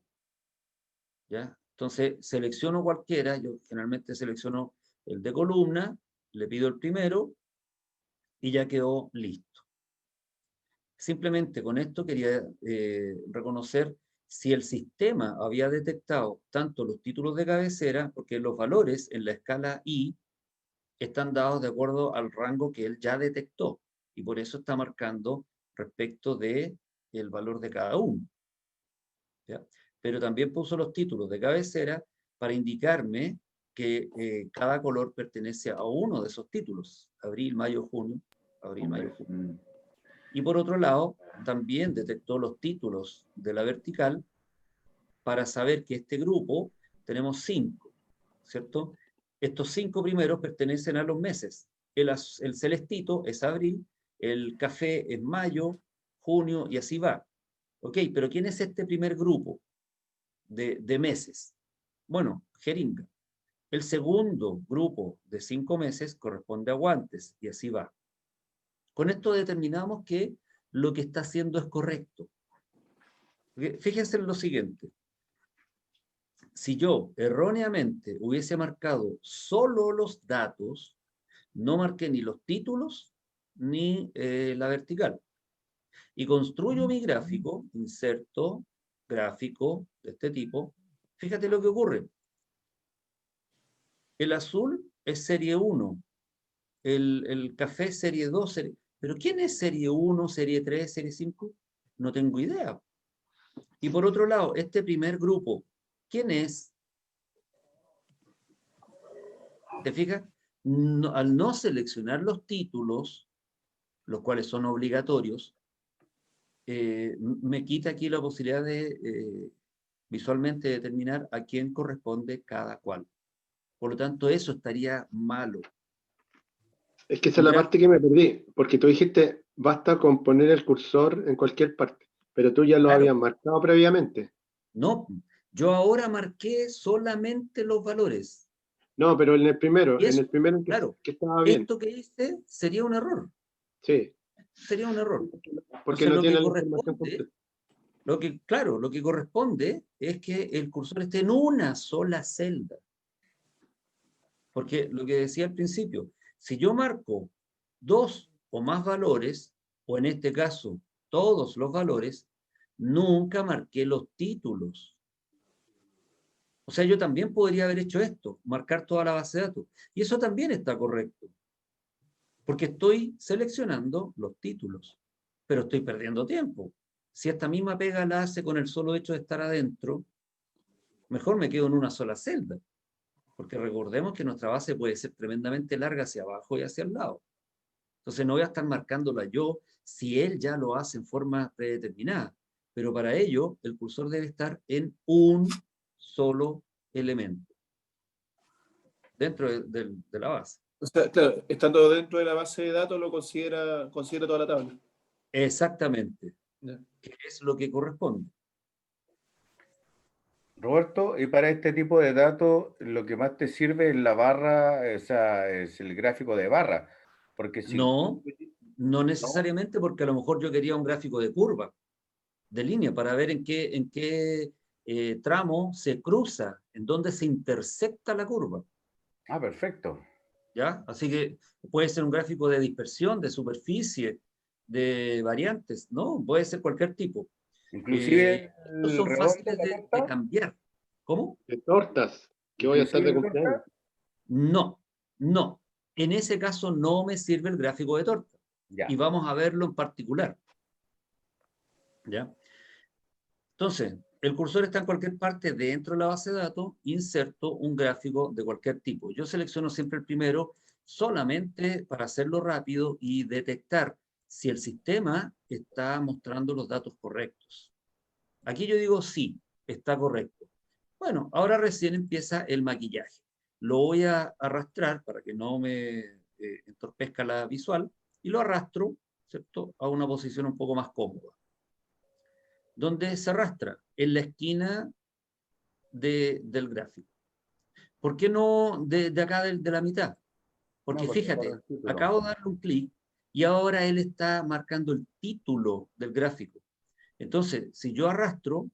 ¿Ya? Entonces, selecciono cualquiera, yo generalmente selecciono el de columna, le pido el primero y ya quedó listo. Simplemente con esto quería reconocer si el sistema había detectado tanto los títulos de cabecera, porque los valores en la escala I están dados de acuerdo al rango que él ya detectó, y por eso está marcando respecto de el valor de cada uno. ¿Ya? Pero también puso los títulos de cabecera para indicarme que cada color pertenece a uno de esos títulos, abril, mayo, junio, abril, mayo, junio. Y por otro lado, también detectó los títulos de la vertical para saber que este grupo tenemos 5, ¿cierto? Estos 5 primeros pertenecen a los meses. El celestito es abril, el café es mayo, junio y así va. Ok, pero ¿quién es este primer grupo de meses? Bueno, jeringa. El segundo grupo de 5 meses corresponde a guantes y así va. Con esto determinamos que lo que está haciendo es correcto. Fíjense en lo siguiente. Si yo erróneamente hubiese marcado solo los datos, no marqué ni los títulos ni la vertical. Y construyo mi gráfico, inserto gráfico de este tipo. Fíjate lo que ocurre. El azul es serie 1, el café serie 2, pero ¿quién es serie 1, serie 3, serie 5? No tengo idea. Y por otro lado, este primer grupo, ¿quién es? ¿Te fijas? No, al no seleccionar los títulos, los cuales son obligatorios, me quita aquí la posibilidad de visualmente determinar a quién corresponde cada cual. Por lo tanto, eso estaría malo. Es que esa es la parte que me perdí, porque tú dijiste, basta con poner el cursor en cualquier parte, pero tú ya lo Claro. habías marcado previamente. No, yo ahora marqué solamente los valores. No, pero en el primero, Y eso, en el primero en claro, que estaba bien. esto que hice sería un error. Sí, Sería un error. porque Entonces, no lo que tiene la información corresponde, completa. claro, lo que corresponde es que el cursor esté en una sola celda. Porque lo que decía al principio, si yo marco 2 o más valores, o en este caso todos los valores, nunca marqué los títulos. O sea, yo también podría haber hecho esto, marcar toda la base de datos. Y eso también está correcto. Porque estoy seleccionando los títulos, pero estoy perdiendo tiempo. Si esta misma pega la hace con el solo hecho de estar adentro, mejor me quedo en una sola celda. Porque recordemos que nuestra base puede ser tremendamente larga hacia abajo y hacia el lado. Entonces no voy a estar marcándola yo si él ya lo hace en forma predeterminada. Pero para ello, el cursor debe estar en un solo elemento dentro de la base. O sea, claro, estando dentro de la base de datos lo considera toda la tabla. Exactamente, Ya. que es lo que corresponde. Roberto, y para este tipo de datos, lo que más te sirve es la barra, o sea, es el gráfico de barra. Porque si No, no necesariamente, porque a lo mejor yo quería un gráfico de curva, de línea, para ver en qué tramo se cruza, en dónde se intersecta la curva. Ah, perfecto. ¿Ya? Así que puede ser un gráfico de dispersión, de superficie, de variantes, ¿no? Puede ser cualquier tipo. Inclusive Estos el son redondo, fáciles la de torta, cambiar. ¿Cómo? De tortas, que voy a estar inclusive de la torta. cumpleaños. No, no. En ese caso no me sirve el gráfico de torta. Ya. Y vamos a verlo en particular. ¿Ya? Entonces, el cursor está en cualquier parte dentro de la base de datos, inserto un gráfico de cualquier tipo. Yo selecciono siempre el primero solamente para hacerlo rápido y detectar si el sistema está mostrando los datos correctos. Aquí yo digo sí, está correcto. Bueno, ahora recién empieza el maquillaje. Lo voy a arrastrar para que no me entorpezca la visual y lo arrastro, ¿cierto?, a una posición un poco más cómoda. ¿Dónde se arrastra? En la esquina del gráfico. ¿Por qué no de acá de la mitad? Porque No, porque fíjate, ahora el título. acabo de darle un clic y ahora él está marcando el título del gráfico. Entonces, si yo arrastro,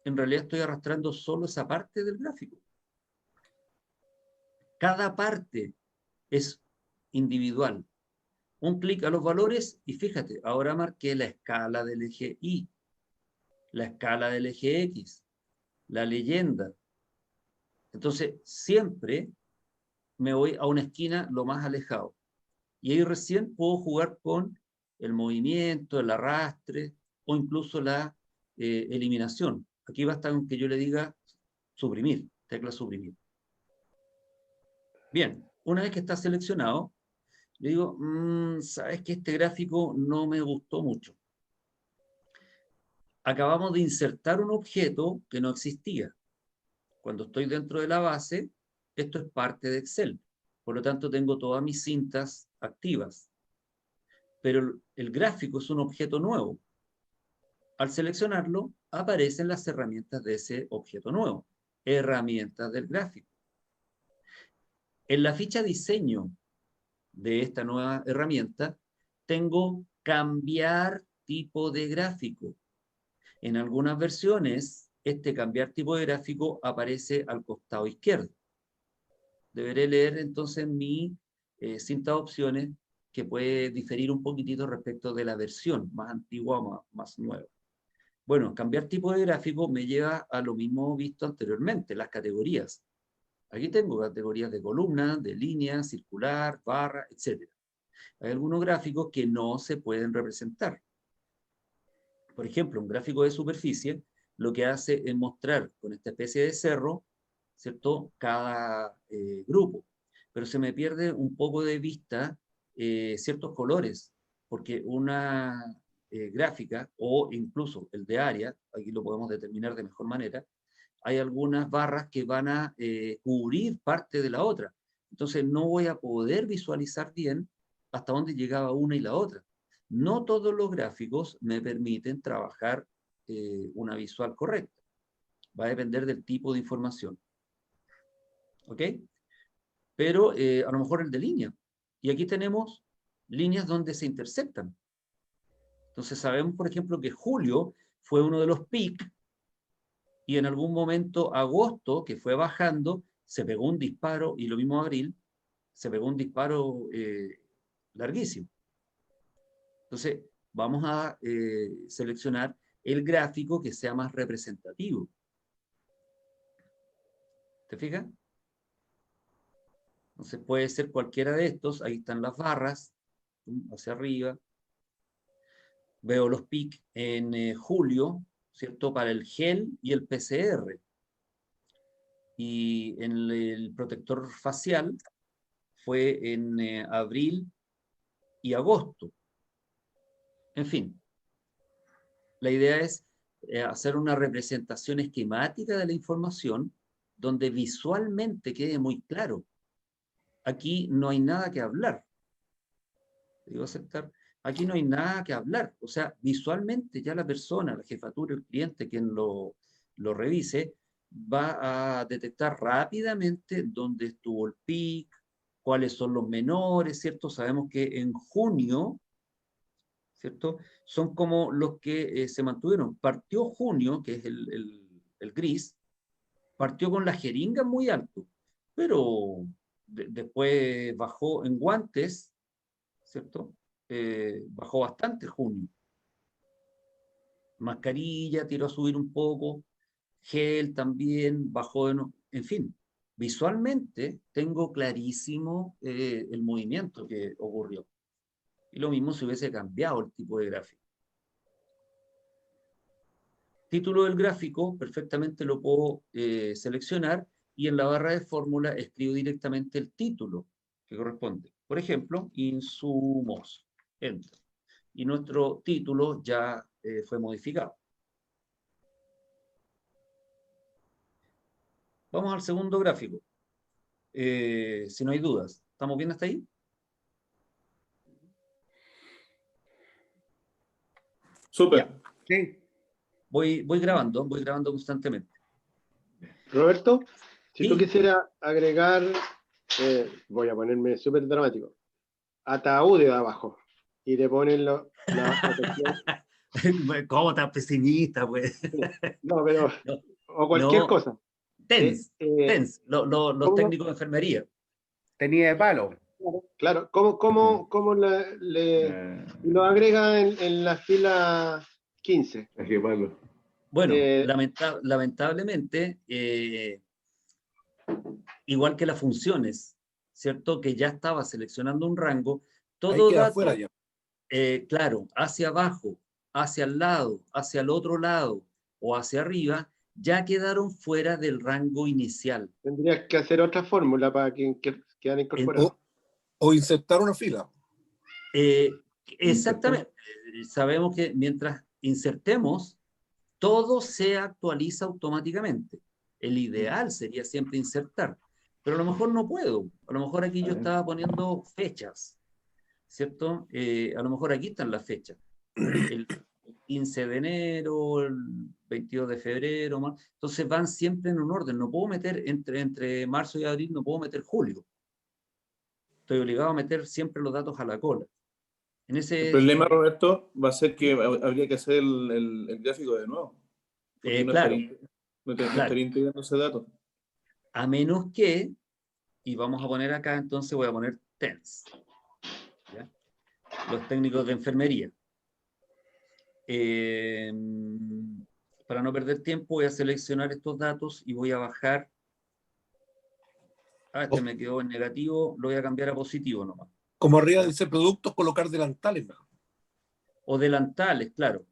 en realidad estoy arrastrando solo esa parte del gráfico. Cada parte es individual. Un clic a los valores y fíjate, ahora marqué la escala del eje Y, la escala del eje X, la leyenda. Entonces, siempre me voy a una esquina lo más alejado. Y ahí recién puedo jugar con el movimiento, el arrastre o incluso la eliminación. Aquí basta con que yo le diga suprimir, tecla suprimir. Bien, una vez que está seleccionado, le digo, sabes que este gráfico no me gustó mucho. Acabamos de insertar un objeto que no existía. Cuando estoy dentro de la base, esto es parte de Excel. Por lo tanto, tengo todas mis cintas activas. Pero el gráfico es un objeto nuevo. Al seleccionarlo, aparecen las herramientas de ese objeto nuevo. Herramientas del gráfico. En la ficha diseño de esta nueva herramienta, tengo cambiar tipo de gráfico. En algunas versiones, este cambiar tipo de gráfico aparece al costado izquierdo. Deberé leer entonces mi cinta de opciones, que puede diferir un poquitito respecto de la versión más antigua o más nueva. Bueno, cambiar tipo de gráfico me lleva a lo mismo visto anteriormente, las categorías. Aquí tengo categorías de columna, de línea, circular, barra, etc. Hay algunos gráficos que no se pueden representar. Por ejemplo, un gráfico de superficie lo que hace es mostrar con esta especie de cerro, ¿cierto?, cada grupo. Pero se me pierde un poco de vista ciertos colores, porque una gráfica, o incluso el de área, aquí lo podemos determinar de mejor manera, hay algunas barras que van a cubrir parte de la otra. Entonces no voy a poder visualizar bien hasta dónde llegaba una y la otra. No todos los gráficos me permiten trabajar una visual correcta. Va a depender del tipo de información. ¿Ok? Pero a lo mejor el de línea. Y aquí tenemos líneas donde se intersectan. Entonces sabemos, por ejemplo, que julio fue uno de los picos y en algún momento agosto, que fue bajando, se pegó un disparo, y lo mismo abril, se pegó un disparo larguísimo. Entonces, vamos a seleccionar el gráfico que sea más representativo. ¿Te fijas? Entonces puede ser cualquiera de estos. Ahí están las barras, hacia arriba. Veo los PIC en julio, ¿cierto? Para el GEL y el PCR. Y en el protector facial fue en abril y agosto. En fin, la idea es hacer una representación esquemática de la información donde visualmente quede muy claro. Aquí no hay nada que hablar. Digo, aceptar. Aquí no hay nada que hablar. O sea, visualmente ya la persona, la jefatura, el cliente, quien lo revise, va a detectar rápidamente dónde estuvo el pic, cuáles son los menores, ¿cierto? Sabemos que en junio, ¿cierto? Son como los que se mantuvieron. Partió junio, que es el gris, partió con la jeringa muy alto, pero después bajó en guantes, ¿cierto? Bajó bastante junio. Mascarilla tiró a subir un poco, gel también bajó de nuevo. En fin, visualmente tengo clarísimo el movimiento que ocurrió. Y lo mismo si hubiese cambiado el tipo de gráfico. Título del gráfico, perfectamente lo puedo seleccionar y en la barra de fórmula escribo directamente el título que corresponde. Por ejemplo, insumos. Enter. Y nuestro título ya fue modificado. Vamos al segundo gráfico. Si no hay dudas. ¿Estamos bien hasta ahí? Súper. Ya. Sí. Voy grabando constantemente. Roberto, si tú Sí. quisieras agregar, voy a ponerme súper dramático, ataúdes abajo y le ponen la ¿Cómo tan pesimista, pues? no, pero, No, o cualquier no, cosa. TENS, los ¿Cómo lo- técnicos de enfermería. Tenía de palo. Claro, ¿cómo lo agrega en la fila 15? Hay que pagarlo. Bueno, Eh, lamentablemente, igual que las funciones, ¿cierto? Que ya estaba seleccionando un rango, Ahí todo queda afuera dato, ya. claro, hacia abajo, hacia el lado, hacia el otro lado o hacia arriba, ya quedaron fuera del rango inicial. Tendrías que hacer otra fórmula para que quedan incorporados. O insertar una fila. Exactamente. Sabemos que mientras insertemos, todo se actualiza automáticamente. El ideal sería siempre insertar, pero a lo mejor no puedo. A lo mejor aquí yo estaba poniendo fechas, ¿cierto? A lo mejor aquí están las fechas. El 15 de enero, el 22 de febrero, entonces van siempre en un orden. No puedo meter entre marzo y abril, no puedo meter julio. Estoy obligado a meter siempre los datos a la cola. En El ese, problema, Roberto, va a ser que habría que hacer el gráfico de nuevo. Porque no claro, estaría integrando ese dato. a menos que, y vamos a poner acá, entonces voy a poner TENS, ¿ya? Los técnicos de enfermería. Para no perder tiempo, voy a seleccionar estos datos y voy a bajar. Este me quedó en negativo, lo voy a cambiar a positivo nomás. Como arriba dice productos, colocar delantales mejor. O delantales, claro.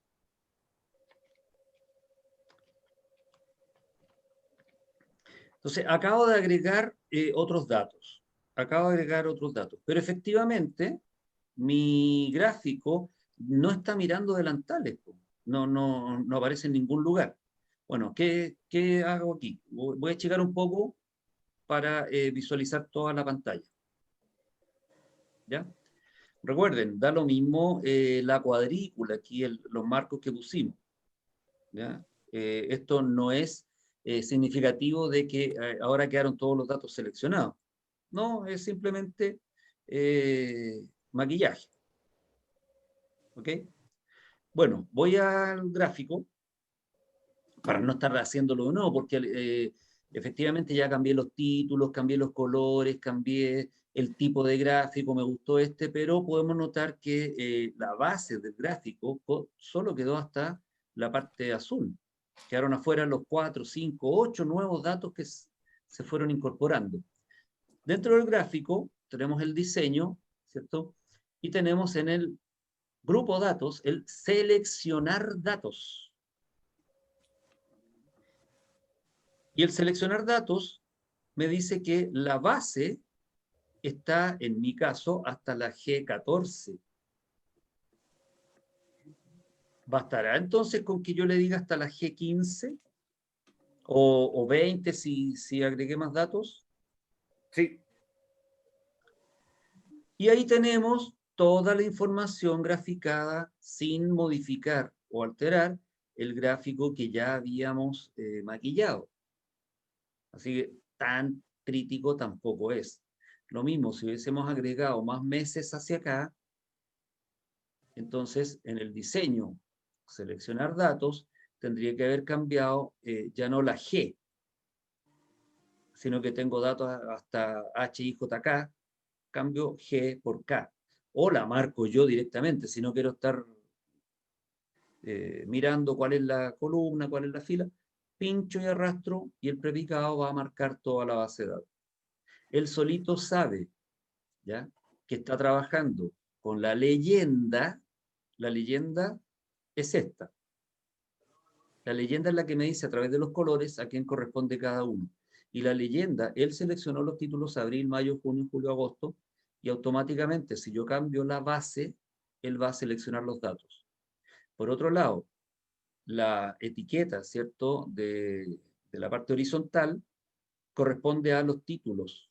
Entonces, acabo de agregar otros datos. Pero efectivamente, mi gráfico no está mirando delantales. No aparece en ningún lugar. Bueno, ¿qué hago aquí? Voy a checar un poco para visualizar toda la pantalla. ¿Ya? Recuerden, da lo mismo la cuadrícula, aquí los marcos que pusimos. ¿Ya? Esto no es significativo de que ahora quedaron todos los datos seleccionados. No, es simplemente maquillaje. ¿Ok? Bueno, voy al gráfico para no estar haciéndolo de nuevo, porque efectivamente ya cambié los títulos, cambié los colores, cambié el tipo de gráfico, me gustó pero podemos notar que la base del gráfico solo quedó hasta la parte azul. Quedaron afuera los 4, 5, 8 nuevos datos que se fueron incorporando. Dentro del gráfico tenemos el diseño, ¿cierto? Y tenemos en el grupo datos el seleccionar datos. Y el seleccionar datos me dice que la base está, en mi caso, hasta la G14. ¿Bastará entonces con que yo le diga hasta la G15? ¿O 20 si agregué más datos? Sí, Y ahí tenemos toda la información graficada sin modificar o alterar el gráfico que ya habíamos maquillado. Así que tan crítico tampoco es. Lo mismo, si hubiésemos agregado más meses hacia acá, entonces en el diseño, seleccionar datos, tendría que haber cambiado ya no la G, sino que tengo datos hasta H, I, J, K, cambio G por K. O la marco yo directamente, si no quiero estar mirando cuál es la columna, cuál es la fila, pincho y arrastro y el prepicado va a marcar toda la base de datos. Él solito sabe, ¿ya?, que está trabajando con la leyenda es esta. La leyenda es la que me dice a través de los colores a quién corresponde cada uno. Y la leyenda, él seleccionó los títulos abril, mayo, junio, julio, agosto, y automáticamente, si yo cambio la base, él va a seleccionar los datos. Por otro lado, la etiqueta, ¿cierto?, de la parte horizontal, corresponde a los títulos.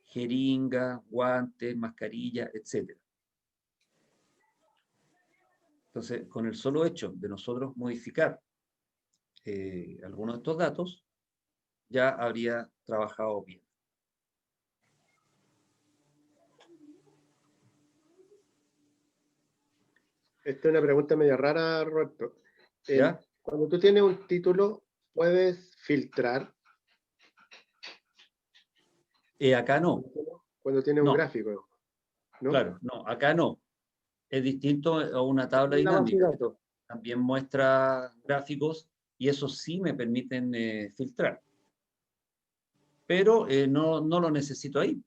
Jeringa, guantes, mascarilla, etc. Entonces, con el solo hecho de nosotros modificar algunos de estos datos, ya habría trabajado bien. Esta es una pregunta medio rara, Roberto. ¿Ya? Cuando tú tienes un título, ¿puedes filtrar? Acá no. Cuando tienes un No. gráfico, ¿no? Claro, no, acá no. Es distinto a una tabla La base de dinámica. datos. También muestra gráficos y eso sí me permiten filtrar. Pero no lo necesito ahí.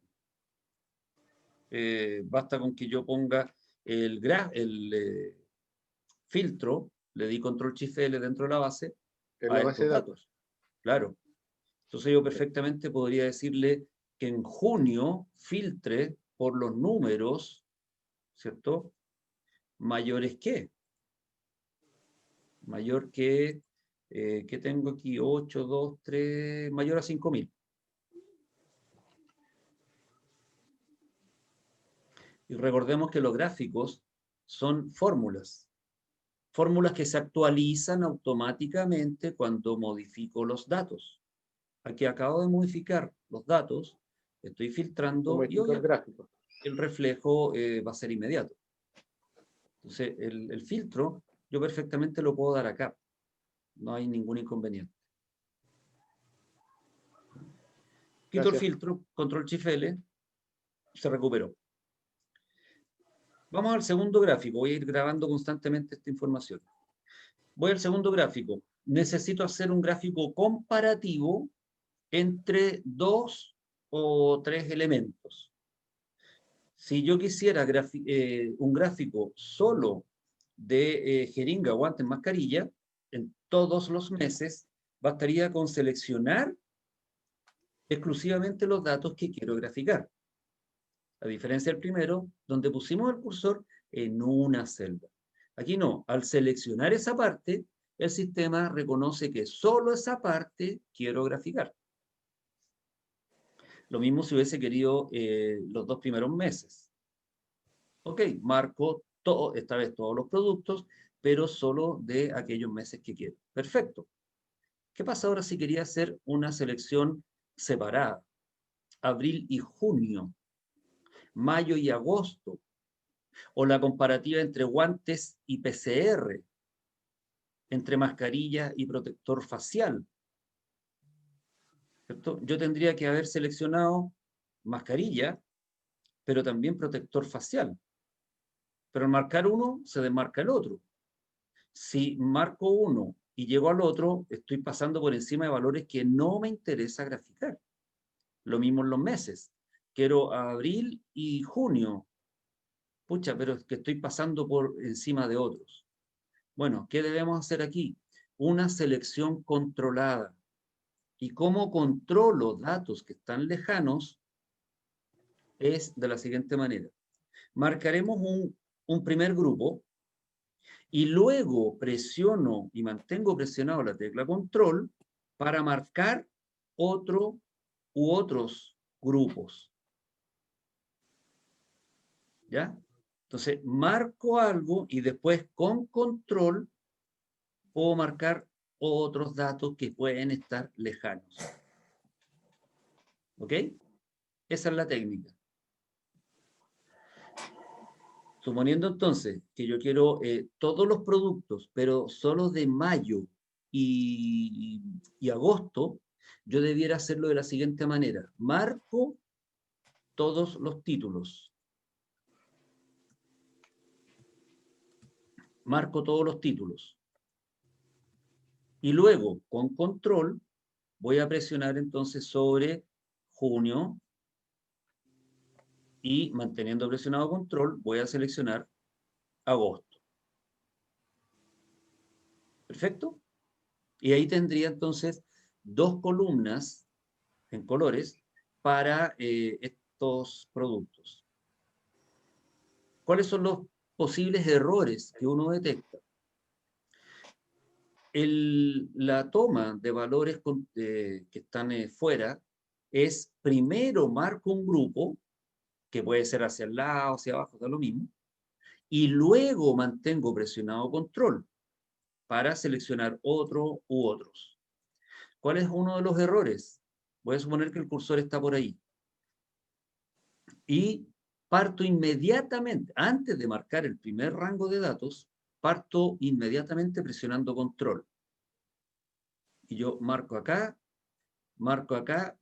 Basta con que yo ponga el filtro, le di control shift L dentro de la base, En a la base estos de datos. datos. Claro. Entonces yo perfectamente podría decirle que en junio filtre por los números, ¿cierto?, mayores que. Mayor que, ¿qué tengo aquí? 8, 2, 3, mayor a 5.000. Y recordemos que los gráficos son fórmulas. Fórmulas que se actualizan automáticamente cuando modifico los datos. Aquí acabo de modificar los datos, estoy filtrando Como y escritor obviamente gráfico. el reflejo va a ser inmediato. Entonces, el filtro yo perfectamente lo puedo dar acá. No hay ningún inconveniente. Quito el Gracias. filtro, control shift L, se recuperó. Vamos al segundo gráfico. Voy a ir grabando constantemente esta información. Voy al segundo gráfico. Necesito hacer un gráfico comparativo entre 2 o 3 elementos. Si yo quisiera un gráfico solo de jeringa, guantes, mascarilla, en todos los meses, bastaría con seleccionar exclusivamente los datos que quiero graficar. A diferencia del primero, donde pusimos el cursor en una celda. Aquí no, al seleccionar esa parte, el sistema reconoce que solo esa parte quiero graficar. Lo mismo si hubiese querido los 2 primeros meses. Ok, marco esta vez todos los productos, pero solo de aquellos meses que quiero. Perfecto. ¿Qué pasa ahora si quería hacer una selección separada? Abril y junio, mayo y agosto, o la comparativa entre guantes y PCR, entre mascarilla y protector facial. ¿Cierto? Yo tendría que haber seleccionado mascarilla, pero también protector facial. Pero al marcar uno, se desmarca el otro. Si marco uno y llego al otro, estoy pasando por encima de valores que no me interesa graficar. Lo mismo en los meses. Quiero abril y junio. Pucha, pero es que estoy pasando por encima de otros. Bueno, ¿qué debemos hacer aquí? Una selección controlada. ¿Y cómo controlo datos que están lejanos? es de la siguiente manera. Marcaremos un primer grupo y luego presiono y mantengo presionado la tecla control para marcar otro u otros grupos. ¿Ya? Entonces, marco algo y después con control puedo marcar otros datos que pueden estar lejanos. ¿Ok? Esa es la técnica. Suponiendo entonces que yo quiero todos los productos, pero solo de mayo y agosto, yo debiera hacerlo de la siguiente manera. Marco todos los títulos. Marco todos los títulos. Y luego, con control, voy a presionar entonces sobre junio y manteniendo presionado control, voy a seleccionar agosto. ¿Perfecto? Y ahí tendría entonces dos columnas en colores para estos productos. ¿Cuáles son los posibles errores que uno detecta? La toma de valores que están fuera es primero marco un grupo, que puede ser hacia el lado, hacia abajo, da lo mismo, y luego mantengo presionado control para seleccionar otro u otros. ¿Cuál es uno de los errores? Voy a suponer que el cursor está por ahí. Y parto inmediatamente, antes de marcar el primer rango de datos, parto inmediatamente presionando control. Y yo marco acá,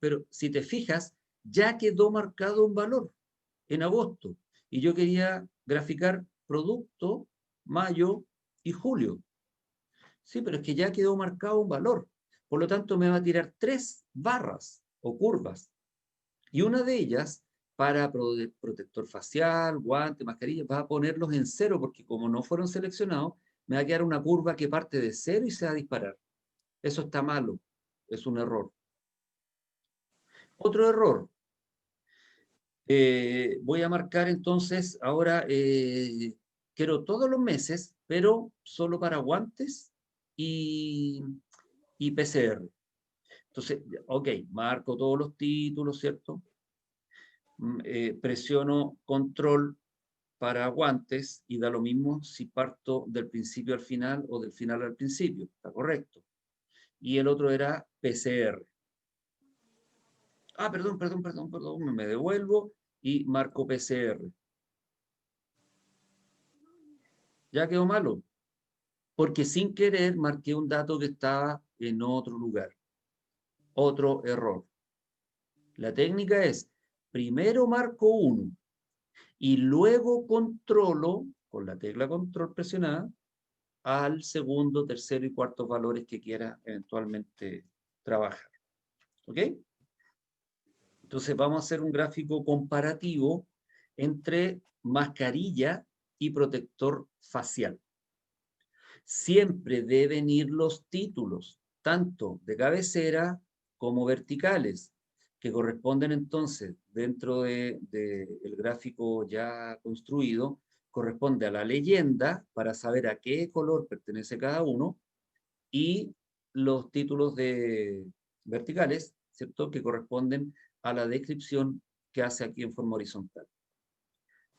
pero si te fijas, ya quedó marcado un valor en agosto. Y yo quería graficar producto, mayo y julio. Sí, pero es que ya quedó marcado un valor. Por lo tanto, me va a tirar 3 barras o curvas. Y una de ellas, para protector facial, guante, mascarilla, va a ponerlos en 0, porque como no fueron seleccionados, me va a quedar una curva que parte de 0 y se va a disparar. Eso está malo, es un error. Otro error. Voy a marcar entonces, ahora quiero todos los meses, pero solo para guantes y PCR. Entonces, ok, marco todos los títulos, ¿cierto? Presiono control para guantes y da lo mismo si parto del principio al final o del final al principio, está correcto. Y el otro era PCR. Ah, perdón, me devuelvo y marco PCR. Ya quedó malo, porque sin querer marqué un dato que estaba en otro lugar. Otro error. La técnica es, primero marco 1 y luego controlo, con la tecla control presionada, al segundo, tercero y cuarto valores que quiera eventualmente trabajar. ¿Ok? Entonces vamos a hacer un gráfico comparativo entre mascarilla y protector facial. Siempre deben ir los títulos, tanto de cabecera como verticales, que corresponden entonces, dentro del gráfico ya construido, corresponde a la leyenda para saber a qué color pertenece cada uno, y los títulos de verticales, ¿cierto?, que corresponden a la descripción que hace aquí en forma horizontal.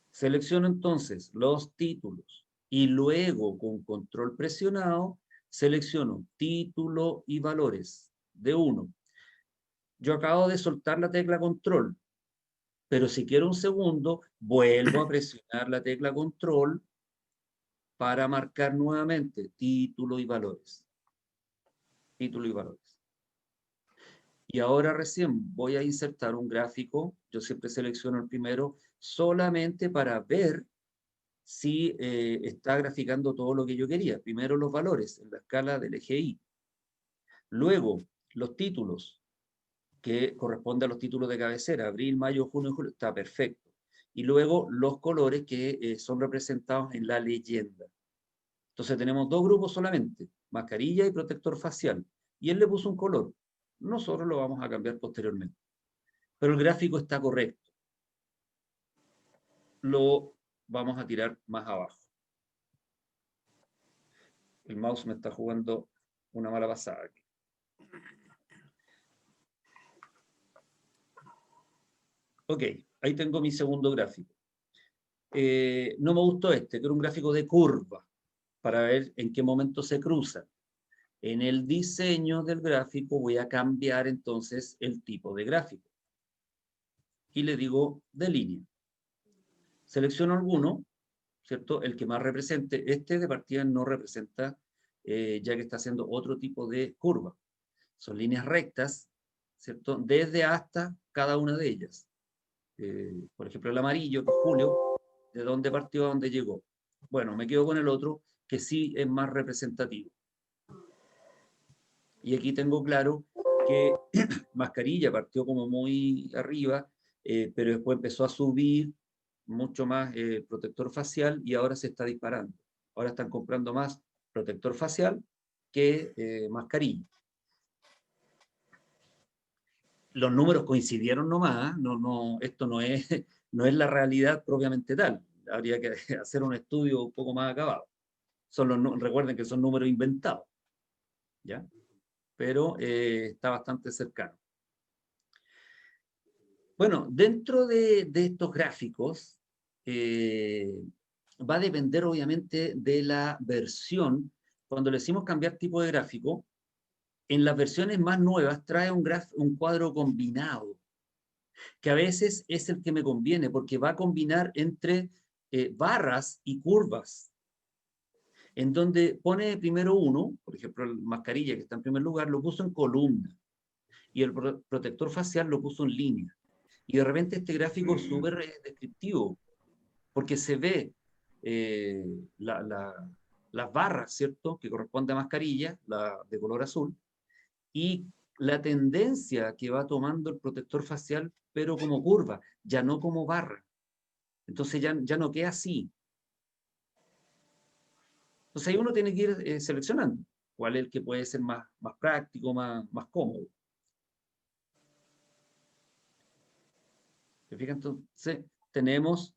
Selecciono entonces los títulos y luego con control presionado selecciono título y valores de 1. Yo acabo de soltar la tecla control, pero si quiero un segundo, vuelvo a presionar la tecla control para marcar nuevamente título y valores. Título y valores. Y ahora recién voy a insertar un gráfico, yo siempre selecciono el primero, solamente para ver si está graficando todo lo que yo quería. Primero los valores en la escala del eje Y. Luego los títulos, que corresponde a los títulos de cabecera, abril, mayo, junio, julio, está perfecto. Y luego los colores que son representados en la leyenda. Entonces tenemos dos grupos solamente, mascarilla y protector facial. Y él le puso un color. Nosotros lo vamos a cambiar posteriormente. Pero el gráfico está correcto. lo vamos a tirar más abajo. El mouse me está jugando una mala pasada aquí. Ok, ahí tengo mi segundo gráfico. No me gustó este, que era un gráfico de curva, para ver en qué momento se cruza. En el diseño del gráfico voy a cambiar entonces el tipo de gráfico. Y le digo de línea. Selecciono alguno, ¿cierto? El que más represente. Este de partida no representa, ya que está haciendo otro tipo de curva. Son líneas rectas, ¿cierto? Desde hasta cada una de ellas. Por ejemplo, el amarillo, que es Julio, ¿de dónde partió a dónde llegó? Bueno, me quedo con el otro, que sí es más representativo. Y aquí tengo claro que Mascarilla partió como muy arriba, pero después empezó a subir mucho más protector facial y ahora se está disparando. Ahora están comprando más protector facial que mascarilla. Los números coincidieron nomás, esto no es, no es la realidad propiamente tal. Habría que hacer un estudio un poco más acabado. Recuerden que son números inventados, ¿ya? Pero está bastante cercano. Bueno, dentro de estos gráficos va a depender obviamente de la versión. Cuando le decimos cambiar tipo de gráfico, en las versiones más nuevas trae un cuadro combinado, que a veces es el que me conviene, porque va a combinar entre barras y curvas, en donde pone primero uno, por ejemplo, el mascarilla que está en primer lugar, lo puso en columna, y el protector facial lo puso en línea. Y de repente este gráfico es súper descriptivo, porque se ve las barras, ¿cierto?, que corresponde a mascarilla, la de color azul, y la tendencia que va tomando el protector facial, pero como curva, ya no como barra. Entonces ya no queda así. Entonces ahí uno tiene que ir seleccionando cuál es el que puede ser más práctico, más cómodo. ¿Se fijan? Entonces tenemos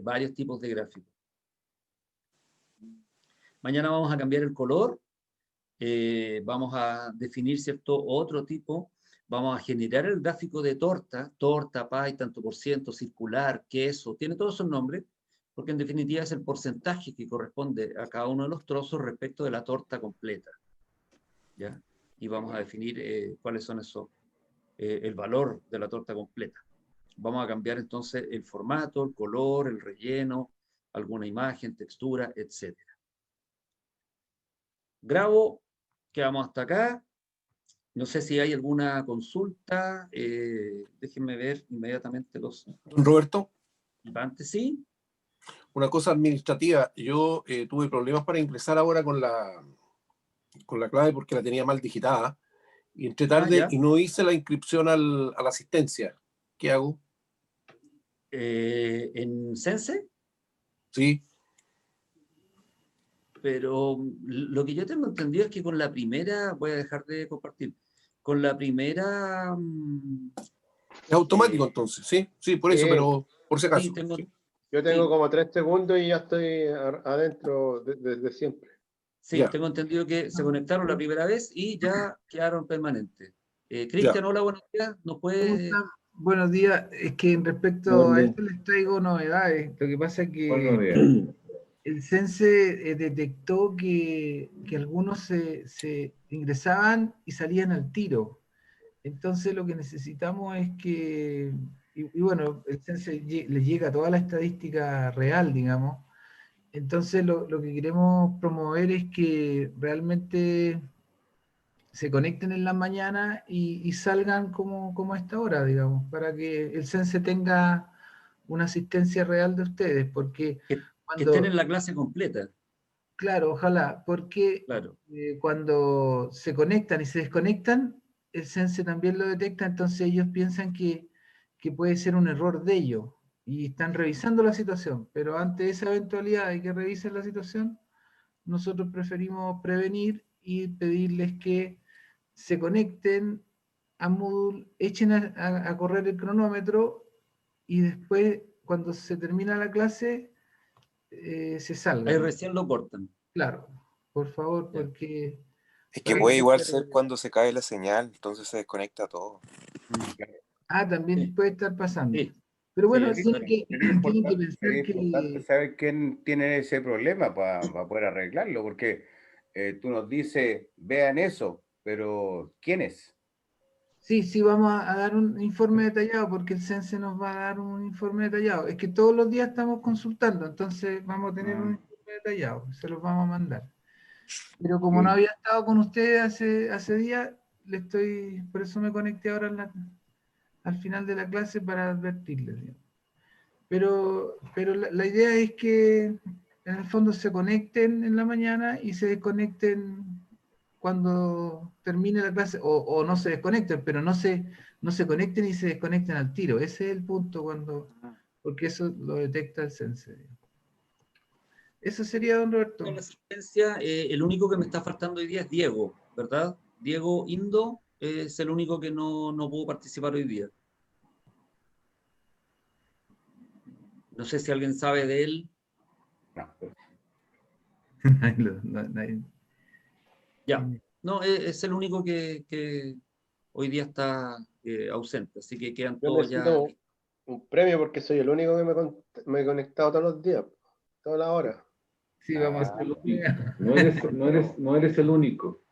varios tipos de gráficos. Mañana vamos a cambiar el color, vamos a definir cierto otro tipo, vamos a generar el gráfico de torta, pie, tanto por ciento, circular, queso, tiene todos esos nombres, porque en definitiva es el porcentaje que corresponde a cada uno de los trozos respecto de la torta completa, ¿ya? Y vamos a definir cuáles son esos, el valor de la torta completa. Vamos a cambiar entonces el formato, el color, el relleno, alguna imagen, textura, etc. Grabo, quedamos hasta acá. No sé si hay alguna consulta. Déjenme ver inmediatamente los Don Roberto, participantes. Sí. una cosa administrativa. Yo tuve problemas para ingresar ahora con la clave porque la tenía mal digitada. Y entré tarde Ya. y no hice la inscripción a la asistencia. ¿Qué hago? ¿En Sense? Sí. Pero lo que yo tengo entendido es que con la primera, voy a dejar de compartir, con la primera... Es automático entonces, sí, sí, por eso, Sí. pero por si acaso. Sí, tengo, Sí. Yo tengo Sí. como 3 segundos y ya estoy adentro desde siempre. Sí, Ya. tengo entendido que se conectaron la primera vez y ya quedaron permanentes. Ya. Cristian, hola, buenos días. ¿Nos ¿Cómo puede...? están? Buenos días. Es que respecto a esto les traigo novedades. Lo que pasa es Buenos que días. el CENSE detectó que algunos se ingresaban y salían al tiro. Entonces lo que necesitamos es que, y bueno, el CENSE le llega toda la estadística real, digamos. Entonces lo que queremos promover es que realmente se conecten en la mañana y salgan como a esta hora, digamos, para que el CENSE tenga una asistencia real de ustedes, porque Que estén cuando, en la clase completa. claro, ojalá, porque Claro. cuando se conectan y se desconectan, el CENSE también lo detecta, entonces ellos piensan que puede ser un error de ellos y están revisando la situación, pero ante esa eventualidad de que revisen la situación, nosotros preferimos prevenir y pedirles que se conecten a Moodle, echen a correr el cronómetro y después cuando se termina la clase, se salga. Ahí recién lo cortan. Claro, por favor, Ya. porque... Es que para puede que- igual ser cuando se cae la señal, entonces se desconecta todo. Ah, también Sí. puede estar pasando. Sí. Pero bueno, Sí, tienen que, Sería tienen que importante, pensar sería importante que... saber quién tiene ese problema para poder arreglarlo, porque tú nos dices, vean eso, pero ¿quiénes? Sí, vamos a dar un informe detallado porque el CENSE nos va a dar un informe detallado. Es que todos los días estamos consultando, entonces vamos a tener un informe detallado, se los vamos a mandar. Pero como no había estado con ustedes hace días, por eso me conecté ahora al final de la clase para advertirles, digamos. Pero la idea es que en el fondo se conecten en la mañana y se desconecten cuando termine la clase, o no se desconecten, pero no se conecten y se desconecten al tiro. Ese es el punto porque eso lo detecta el CENSE. Eso sería, don Roberto. En la asistencia, el único que me está faltando hoy día es Diego, ¿verdad? Diego Indo es el único que no pudo participar hoy día. No sé si alguien sabe de él. Nadie- Ya. No, es el único que hoy día está ausente, así que quedan Yo todos ya. necesito un premio porque soy el único que me he conectado todos los días, todas las horas. Sí, vamos a hacerlo. Sí. No eres el único.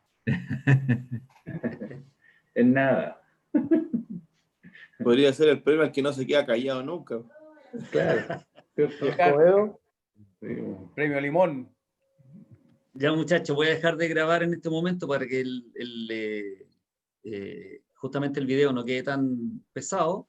En nada. Podría ser el premio al que no se queda callado nunca. Claro. ¿Cierto? Escobedo, Sí. Premio Limón. Ya, muchachos, voy a dejar de grabar en este momento para que justamente el video no quede tan pesado.